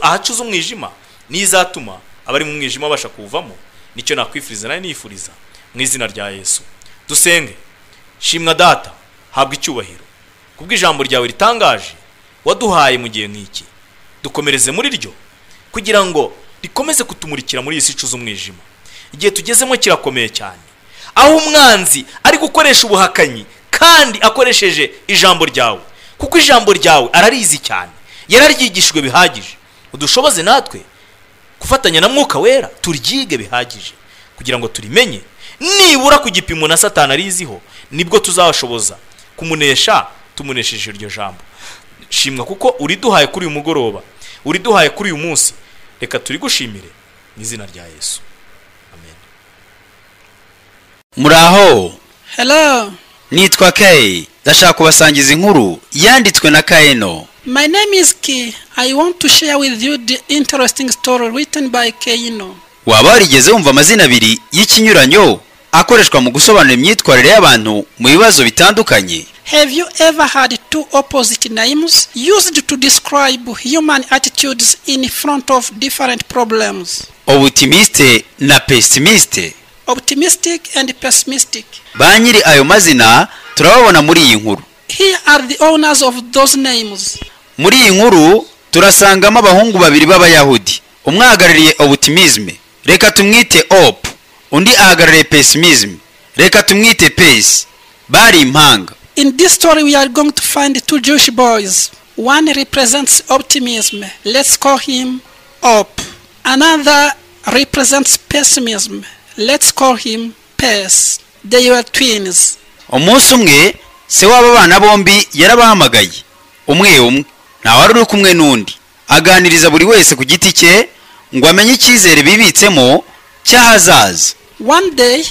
ahacuza umwijima, nizatuma abari mu mwijima basha kuvamo. Nicyo nakwifuriza nawe nifuriza mu izina rya Yesu. Dusenge. Shimwa Data, habwa icyubahiro kubw'ijambo ryawe ritangaje waduhaye mu gihe nk'iki. Dukomereze muri ryo kugira ngo rikomeze kutumurikira muri isi icuza umwijima. Igihe tugezemo kirakomeye cyane, aho umwanzi ari gukoresha ubuhakanyi kandi akoresheje ijambo ryawe, kuko ijambo ryawe ararizi cyane, yararyigishijwe bihagije. Udushoboze natwe gufatanya na Mwuka Wera turyige bihagije kugira ngo turimenye, nibura ku gipimo na Satani ariziho, nibwo tuzabashoboza kumunesha tumunesheje iryo jambo. Shimwa kuko uriduhaye kuri uyu mugoroba, uriduhaye kuri uyu munsi. Reka turi gushimire mu izina rya Yesu. Amen. Muraho. Hello. Nitwa Kay. Ndashaka kubasangiza inkuru yanditswe na Kaino. My name is Kay. I want to share with you the interesting story written by Kaino. waba warigeze wumva amazina abiri y'ikinyuranyo akoreshwa mu gusobanura imyitwarire y'abantu mu bibazo bitandukanye? Have you ever had two opposite names used to describe human attitudes in front of different problems? Optimiste na pessimiste. Optimistic and pessimistic. Ba nyiri ayo mazina turababona muri iyi nkuru. Here are the owners of those names. Muri iyi nkuru turasangamo abahungu babiri b'Abayahudi. Umwe ahagarariye optimism, reka tumwite op. Undi ahagarariye pessimism, reka tumwite pes. Bari impanga. In this story we are going to find two Jewish boys. One represents optimism. Let's call him Op. Another represents pessimism. Let's call him Pes. They were twins. Umunsi umwe se w'aba bana bombi yarabahamagaye. Umwe ntawari uri kumwe n'undi. Aganiriza buri wese ku giti cye ngo amenye icyizere bibitsemo cy'ahazaza. One day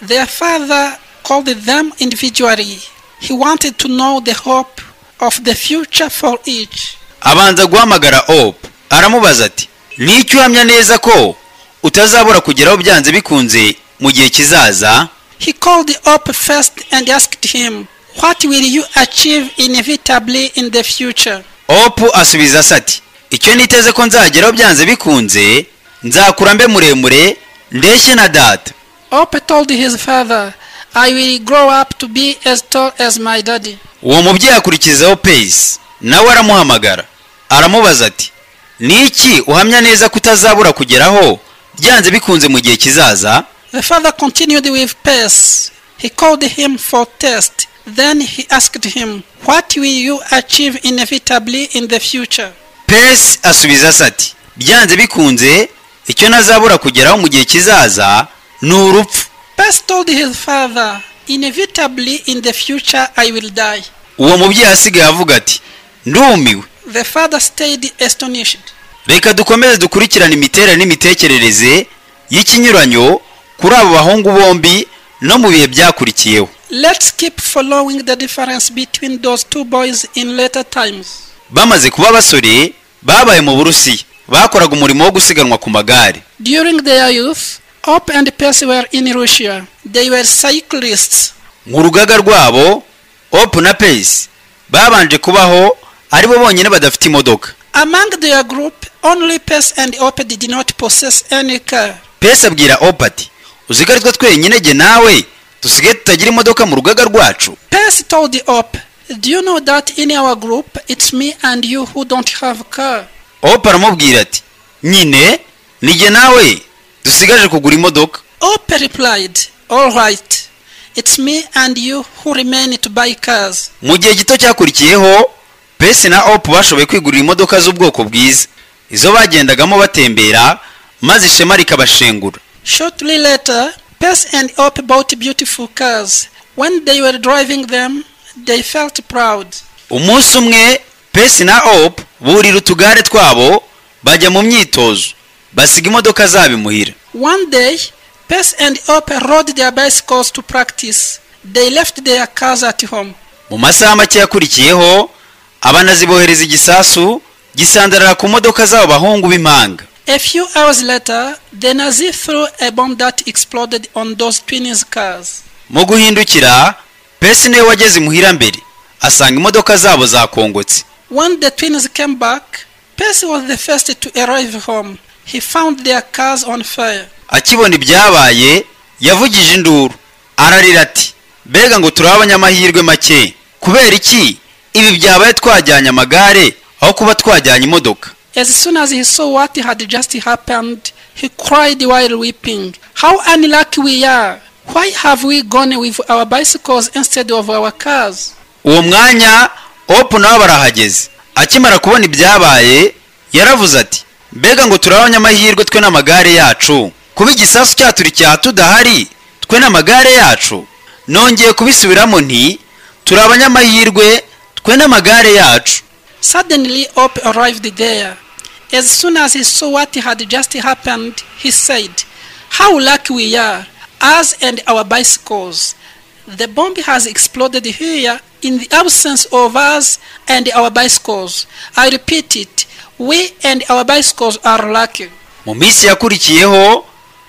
their father called them individually. He wanted to know the hope of the future for each. Abanza guhamagara Op. Aramubaza ati, "Nicyo uhamya neza ko utazabura kugeraho byanze bikunze mu gihe kizaza?" He called Op first and asked him, "What will you achieve inevitably in the future?" Op asubiza ati, "Icyo niteze ko nzageraho byanze bikunze, nzakura mbe muremure ndeshye na data." Op told his father, "I will grow up to be as tall as my daddy." Uwo mubyeyi akurikizaho Pace, nawe aramuhamagara. Aramubaza ati, "Niki uhamya neza kutazabura kugeraho byanze bikunze mu gihe kizaza?" The father continued with Pace. He called him for test. Then he asked him, "What will you achieve inevitably in the future?" Pace asubiza ati, "Byanze bikunze icyo nazabura kugeraho mu gihe kizaza ni urupfu." Pace told his father, "Inevitably in the future I will die." Uwo mubyeyi asigaye avuga ati, "Ndumiwe." The father stayed astonished. Reka dukomeze dukurikirana imiterere n'imitekerereze y'ikinyuranyo kuri abo bahungu bombi no mu bihe byakurikiyeho. Let's keep following the difference between those two boys in later times. Bamaze kuba basore babaye mu Burusiya, bakoraga umurimo wo gusiganwa ku magare. During their youth, Op and Pace were in Russia. They were cyclists. Mu rugaga rwabo Op na Pace babanje kubaho ari bo bonyine badafite imodoka. Among their group, only Pace and Op did not possess any car. Pace abwira Op ati, "Uzigarizwa twenyine jye nawe dusigaye tutagira imodoka mu rugaga rwacu." Pace told Op, "Do you know that in our group it's me and you who don't have car?" Op aramubwira ati, "Nyine ni jye nawe dusigaje kugura imodoka." Op replied, "All right. It's me and you who remain to buy cars." Mu gihe gito cyakurikiyeho Pace na Op bashoboye kwigurira imodoka z'ubwoko bwiza, izo bagendagamo batembera maze ishema rikabashengura. Shortly later, Pace and Op bought beautiful cars. When they were driving them, they felt proud. Umunsi umwe Pace na Op burira utugare twabo bajya mu myitozo, basiga imodoka zabo imuhira. One day, Pace and Op rode their bicycles to practice. They left their cars at home. Mu masaha make yakurikiyeho abanazibohereza igisasu gisandarara ku modoka zabo bahungu b'impanga. A few hours later, the Nazi threw a bomb that exploded on those twins' cars. Mu guhindukira Pace niwe wageze imuhira mbere, asanga imodoka zabo zakongotse. When the twins came back, Pace was the first to arrive home. He found their cars on fire. Akibona ibyabaye yavugije induru, ararira ati, "Bega ngo turi abanyamahirwe make, kubera iki ibi byabaye twajyanye amagare aho kuba twajyanye imodoka." As soon as he saw what had just happened, he cried while weeping, "How unlucky we are! Why have we gone with our bicycles instead of our cars?" Uwo mwanya Op nawe barahageze. Akimara kubona ibyabaye yaravuze ati, "Bega ngo turi abanyamahirwe twe n'amagare yacu, kuba igisasu cyaturikiye tudahari twe n'amagare yacu." Nongeye kubisubiramo nti, "Turi abanyamahirwe twe n'amagare yacu." Suddenly Op arrived there. As soon as he saw what had just happened, he said, "How lucky we are, us and our bicycles. The bomb has exploded here in the absence of us and our bicycles. I repeat it, we and our bicycles are lucky." Mu minsi yakurikiyeho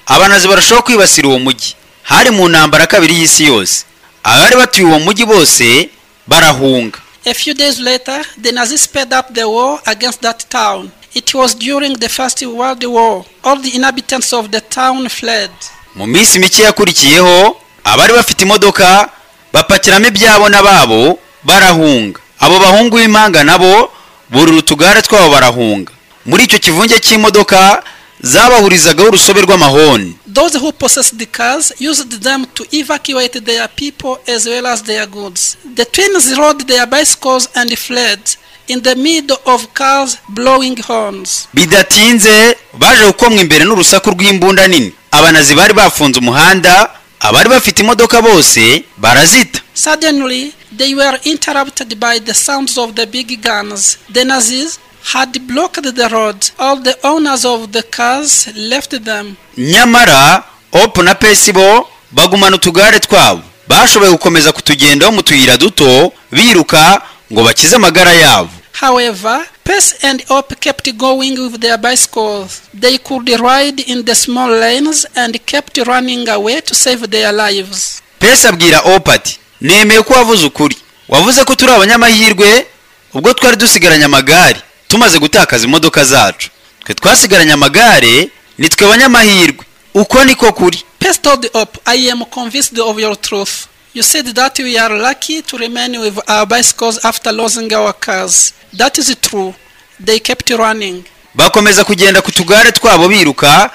abanazi barushaho kwibasira uwo mujyi. Hari mu ntambara kabiri y'isi yose. Abari batuye uwo mujyi bose barahunga. A few days later, the Nazis sped up the war against that town. It was during the First World War. All the inhabitants of the town fled. Mu minsi mike yakurikiyeho, abari bafite imodoka bapakiramo ibyabo n'ababo barahunga. Abo bahungu b'impanga nabo burura utugare twabo barahunga. Muri icyo kivunge cy'imodoka zabahurizagaho urusobe rw'amahoni. Those who possessed the cars used them to evacuate their people as well as their goods. The twins rode their bicycles and fled in the middle of cars blowing horns. Bidatinze baje gukomwa imbere n'urusaku rw'imbunda nini. Abanazi bari bafunze umuhanda, abari bafite imodoka bose barazita. Suddenly, they were interrupted by the sounds of the big guns. The Nazis had blocked the road. All the owners of the cars left them. Nyamara Opu na Pesi bo bagumana utugare twabo. Bashoboye gukomeza kutugendaho mu tuyira duto biruka ngo bakize amagara yabo. However, Pesi and Op kept going with their bicycles. They could ride in the small lanes and kept running away to save their lives. Pesi abwira Opu ati, nemeye ko wavuze ukuri. Wavuze ko turi abanyamahirwe ubwo twari dusigaranye amagare. Tumaze gutakaza imodoka zacu, twe twasigaranye amagare, nitwe abanyamahirwe. Uko niko kuri. Pesi told Op, I am convinced of your truth. You said that we are lucky to remain with our bicycles after losing our cars. That is true. They kept running. Bakomeza kugenda ku tugare twabo biruka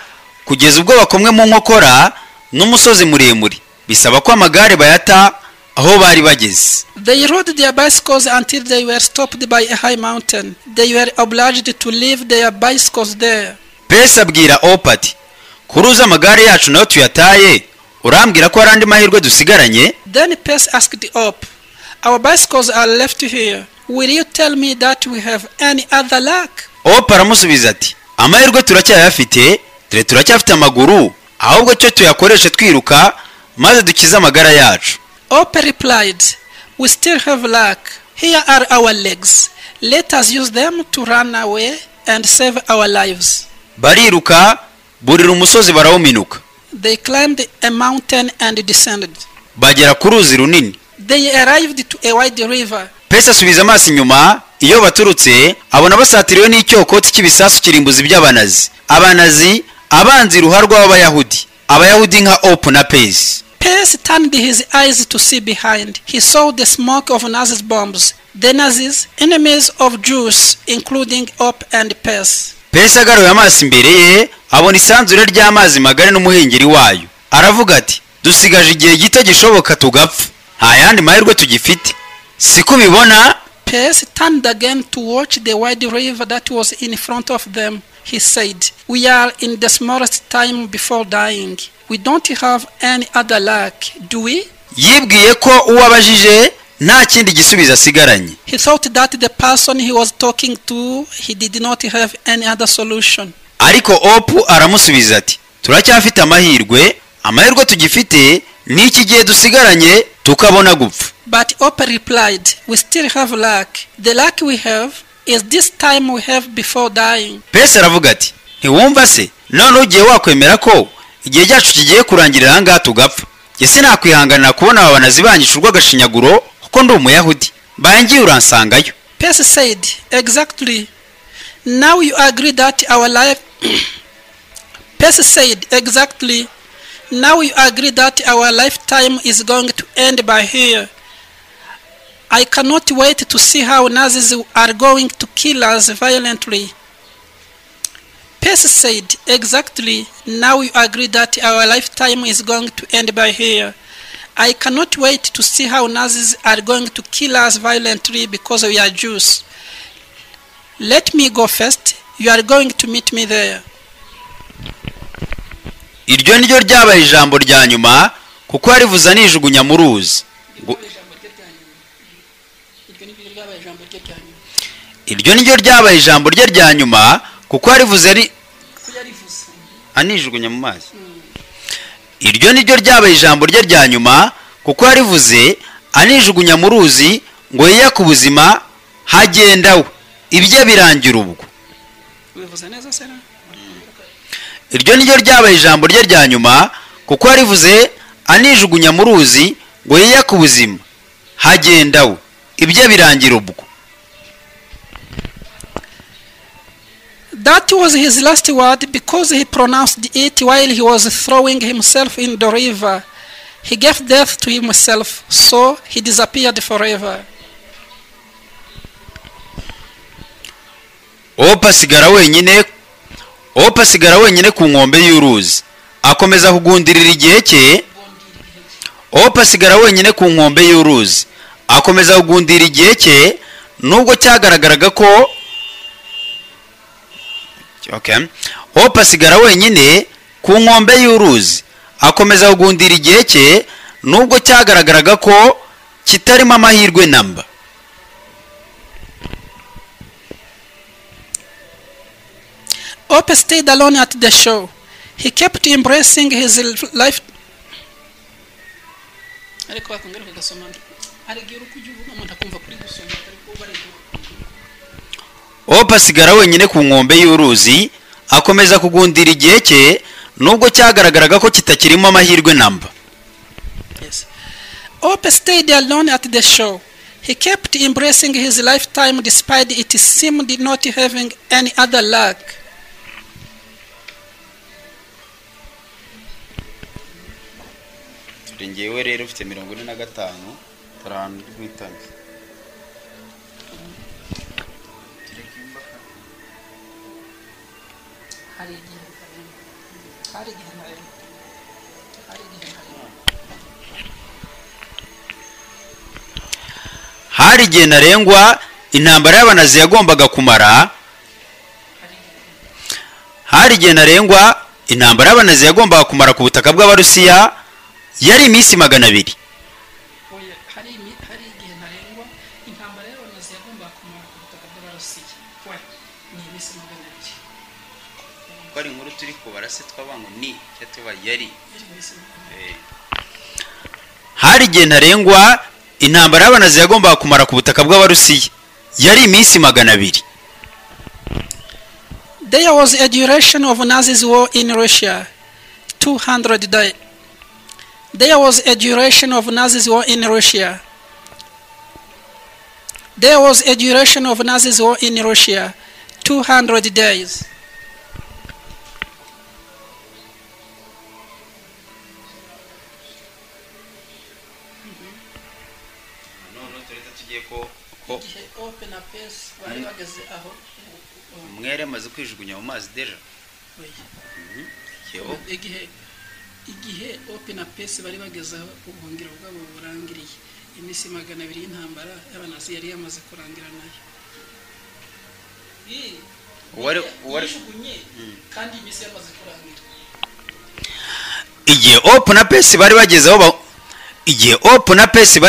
kugeza ubwo bakomwe mu nkokora n'umusozi muremure. Bisaba ko amagare bayata aho bari bageze. They rode their bicycles until they were stopped by a high mountain. They were obliged to leave their bicycles there. Pesi abwira Opu ati, kuruza amagare yacu nayo tuyataye, urambwira ko arandi mahirwe dusigaranye? Then Pesi asked Op, our bicycles are left here. Will you tell me that we have any other luck? Opu aramusubiza ati, amahirwe turacyayafite, turacyafite amaguru, ahubwo cyo tuyakoreshe twiruka maze dukize amagara yacu. Op replied, we still have luck. Here are our legs. Let us use them to run away and save our lives. Bariruka burira umusozi barawuminuka. They climbed a mountain and descended. Bagera ku ruzi runini. They arrived to a wide river. Pesi asubiza amaso inyuma, iyo baturutse abona basatiriwe n'icyokoti cy'ibisasu kirimbuzi by'abanazi. Abanazi abanzi ruharwa w'abayahudi. Abayahudi nka Opu na Pesi. Pesi turned his eyes to see behind. He saw the smoke of Nazis bombs. The Nazis, enemies of Jews, including Op and Pesi. Pesi agaruye amaso imbere ye, abona isanzure ry'amazi magari n'umuhengeri wayo. Aravuga ati, dusigaje igihe gito gishoboka tugapfa. Nta yandi mahirwe tugifite. Siko bibona? Pesi turned again to watch the wide river that was in front of them. He said, we are in the smallest time before dying. We don't have any other luck, do we? Yibwiye ko uwabajije nta kindi gisubizo asigaranye. He thought that the person he was talking to, he did not have any other solution. Ariko Opu aramusubiza ati, turacyafite amahirwe tugifite ni iki gihe dusigaranye tukabona gupfa. But Op replied, we still have luck. The luck we have is this time we have before dying. Pesi aravuga ati, ntiwumva se none ugiye wakwemera ko igihe cyacu kigiye kurangirira ahangaha tugapfa? Ese nakwihanganira kubona aba banazi banyisha urw'agashinyaguro kuko ndi umuyahudi, bangiye uransangayo. Pesi said, exactly. Now you agree that our life Pesi said, exactly. Now you agree that our lifetime is going to end by here. I cannot wait to see how Nazis are going to kill us violently. Pesi said, exactly. Now you agree that our lifetime is going to end by here. I cannot wait to see how Nazis are going to kill us violently because we are Jews. Let me go first. You are going to meet me there. Iryo niryo ryabaye ijambo rya nyuma kuko yarivuza nijugunya mu ruzi. Iryo niryo ryabaye ijambo rye rya nyuma kuko yarivuze ari anijugunya mu mazi. Iryo niryo ryabaye ijambo rye rya nyuma kuko yarivuze anijugunya mu ruzi ngo yiya ku buzima hagendawe ibye birangira ubwo. iryo ni ryo ryabaye ijambo rye rya nyuma, kuko yarivuze anijugunya mu ruzi ngo yiyake ubuzima. Hagenda we, ibye birangira ubwo. That was his last word, because he pronounced it while he was throwing himself in the river. He gave death to himself, so he disappeared forever. Opa asigara wenyine ku nkombe y'uruzi, akomeza kugundirira igihe cye. Opa asigara wenyine ku nkombe y'uruzi, akomeza kugundira igihe cye, nubwo cyagaragaraga ko Opa asigara wenyine ku nkombe y'uruzi, akomeza kugundira igihe cye, nubwo cyagaragaraga ko kitarimo amahirwe namba. Ope stayed alone at the shore. He kept embracing his life. Opa asigara wenyine ku nkombe y'uruzi, akomeza kugundira igihe cye, nubwo cyagaragaraga ko kitakirimo amahirwe namba. Yes. Ope stayed alone at the shore. He kept embracing his lifetime despite it seemed not having any other luck. Ngewe rero ufite 45 turahandi rwitanye. Hari igihe ntarengwa intambara y'abanazi yagombaga kumara. Hari igihe ntarengwa intambara y'abanazi yagombaga kumara ku butaka bw'Abarusiya yari iminsi 200. Kwari inkuru turi kubarase twabango ni cyatuba yari. Hari igihe ntarengwa intambara y'abanazi yagombaga kumara ku butaka bw'Abarusiya yari iminsi 200. There was a duration of Nazis war in Russia, 200 days. There was a duration of Nazis war in Russia. There was a duration of Nazis war in Russia, 200 days. Mwere maze kwijugunya mu mazi deja. Igihe Ope na Pesi bari bagezaho ubuhungiro bwabo burangiriye, iminsi 200 y'intambara y'abanazi yari yamaze kurangira nayo. Kandi iminsi yamaze kurangira. Igihe Ope na Pesi bari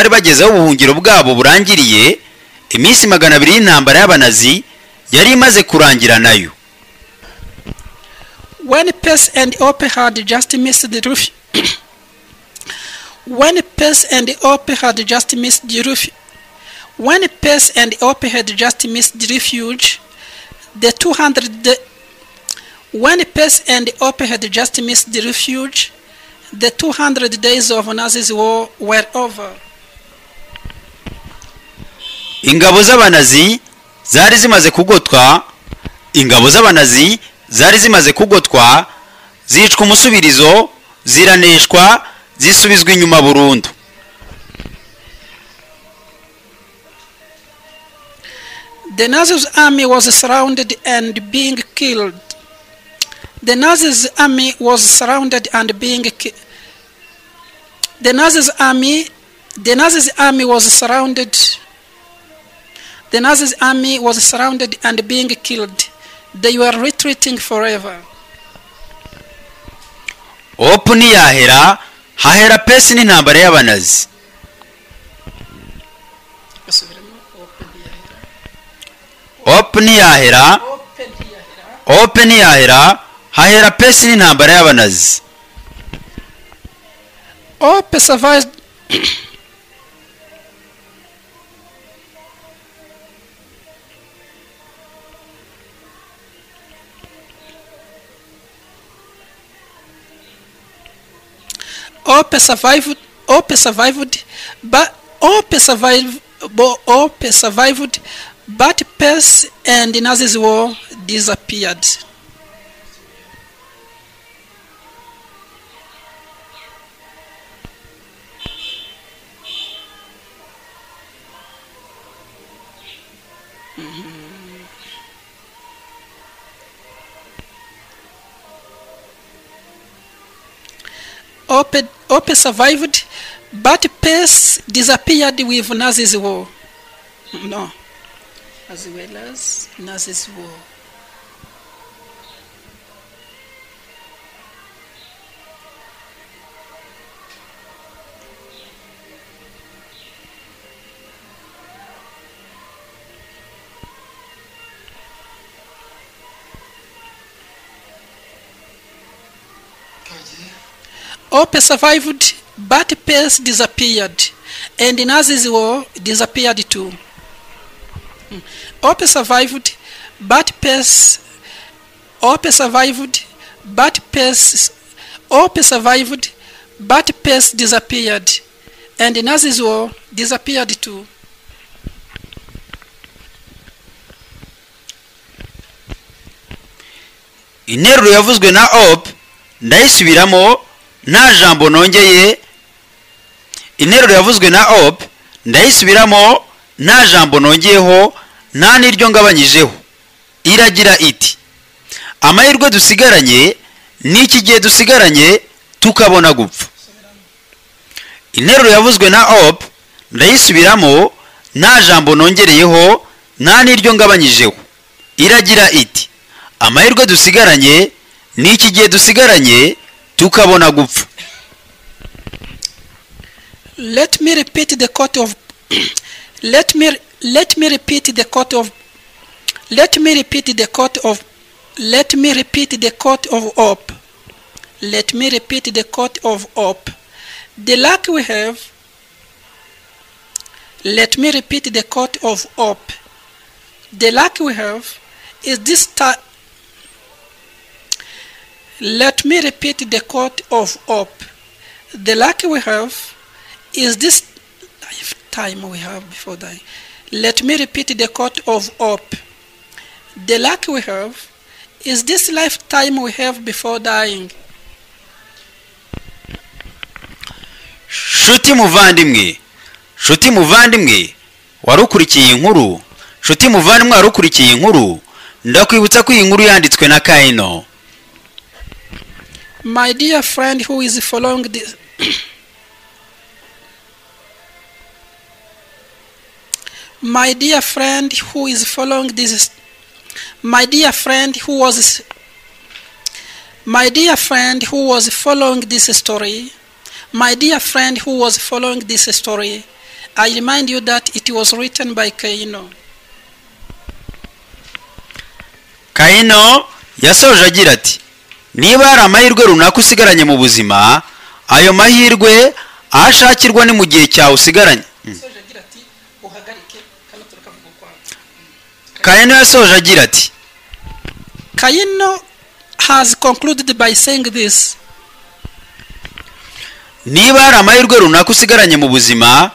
bagezaho ubuhungiro bwabo burangiriye, iminsi 200 y'intambara y'abanazi yari imaze kurangira nayo. When Pesi and Ope had just missed the refuge, when Pesi and Ope had just missed the refuge, when Pesi and Ope had just missed the refuge, the 200 when Pesi and Ope had just missed the refuge, the 200 days of Nazis war were over. Ingabo z'abanazi zari zimaze kugotwa, zicwa umusubirizo, ziraneshwa, zisubizwa inyuma burundu. The Nazis' army was surrounded and being killed. The Nazis' army was surrounded and being killed. The Nazis' army was surrounded. The Nazis' army was surrounded and being killed. They were retreating forever. Ope ntiyahera, hahera Pesi n'intambara y'abanazi. Ope ntiyahera, hahera Pesi n'intambara y'abanazi. Ope survived. Hope survived, but peace and Nazi's war disappeared. Hope survived, but peace disappeared with Nazi's war. No, as well as Nazi's war. Hope survived, but peace disappeared, and Nazi's war disappeared too. Hope survived, but peace. Hope survived, but peace. Hope survived, but peace disappeared, and Nazi's war disappeared too. interuro yavuzwe na Hope ndayisubiramo nta jambo nongeye. Interuro yavuzwe na Hope ndayisubiramo nta jambo nongeyeho nta n'iryo ngabanyijeho. Iragira iti amahirwe dusigaranye n'iki gihe dusigaranye tukabona gupfa. Interuro yavuzwe na Hope ndayisubiramo nta jambo nongereyeho nta n'iryo ngabanyijeho. Iragira iti amahirwe dusigaranye n'iki gihe dusigaranye tukabona gupfa. Let me repeat the quote of let me repeat the quote of let me repeat the quote of Hope. Let me repeat the quote of Hope. The luck we have. Let me repeat the quote of Hope. The luck we have is this time. Let me repeat the quote of Hope. The luck we have is this lifetime we have before dying. Let me repeat the quote of Hope. The luck we have is this lifetime we have before dying. Shuti muvandimwe warukurikiye inkuru. Shuti muvandimwe warukurikiye inkuru. Ndakwibutsa ko iyi nkuru yanditswe na Kaino. My dear friend who is following this My dear friend who is following this My dear friend who was following this story My dear friend who was following this story, I remind you that it was written by Kaino. Kaino yasoje agira ati niba hari amahirwe runaka usigaranye mu buzima, ayo mahirwe ashakirwa ni mu gihe cyawe usigaranye. Kaino yasoje agira ati Kaino has concluded by saying this. Niba hari amahirwe runaka usigaranye mu buzima,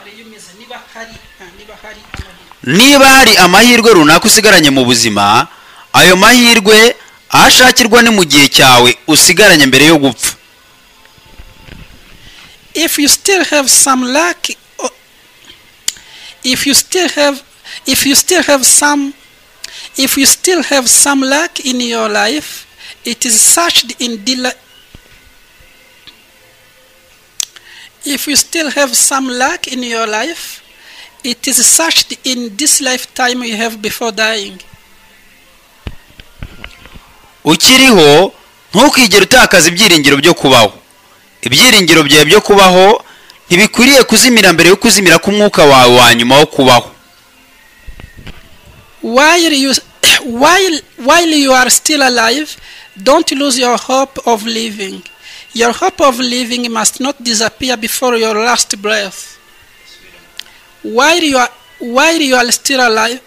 niba hari amahirwe runaka usigaranye mu buzima, ayo mahirwe ashakirwa ni mu gihe cyawe usigaranye mbere yo gupfa. If you still have some luck, if you still have some luck in your life, it is searched in If you still have some luck in your life, it is searched in this lifetime you have before dying. Ukiriho ntukigere utakaza ibyiringiro byo kubaho. Ibyiringiro byawe byo kubaho ntibikwiriye kuzimira mbere yo kuzimira k'umwuka wawe wa nyuma wo kubaho. While you are still alive, don't lose your hope of living. Your hope of living must not disappear before your last breath. While you are still alive,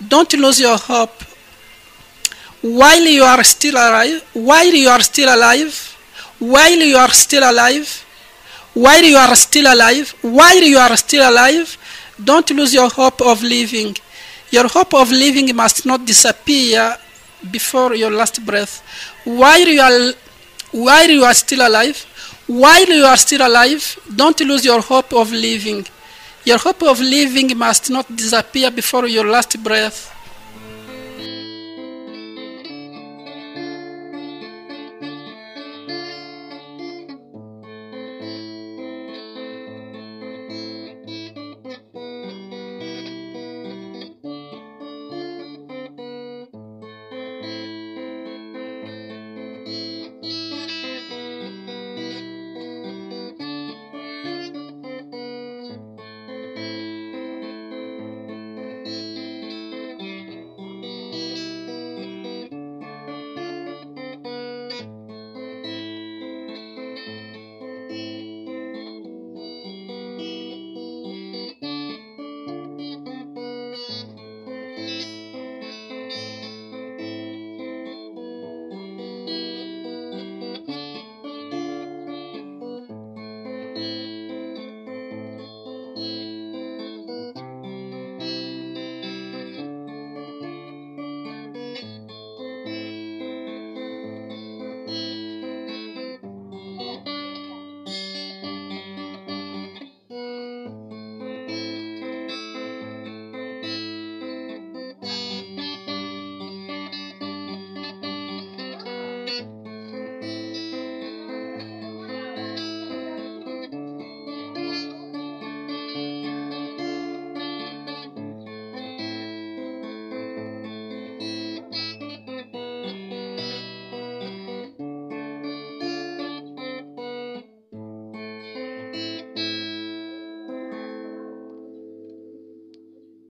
don't lose your hope. while you are still alive, while you are still alive, while you are still alive, while you are still alive, while you are still alive, don't lose your hope of living. Your hope of living must not disappear before your last breath. While you are still alive, while you are still alive, don't lose your hope of living. Your hope of living must not disappear before your last breath.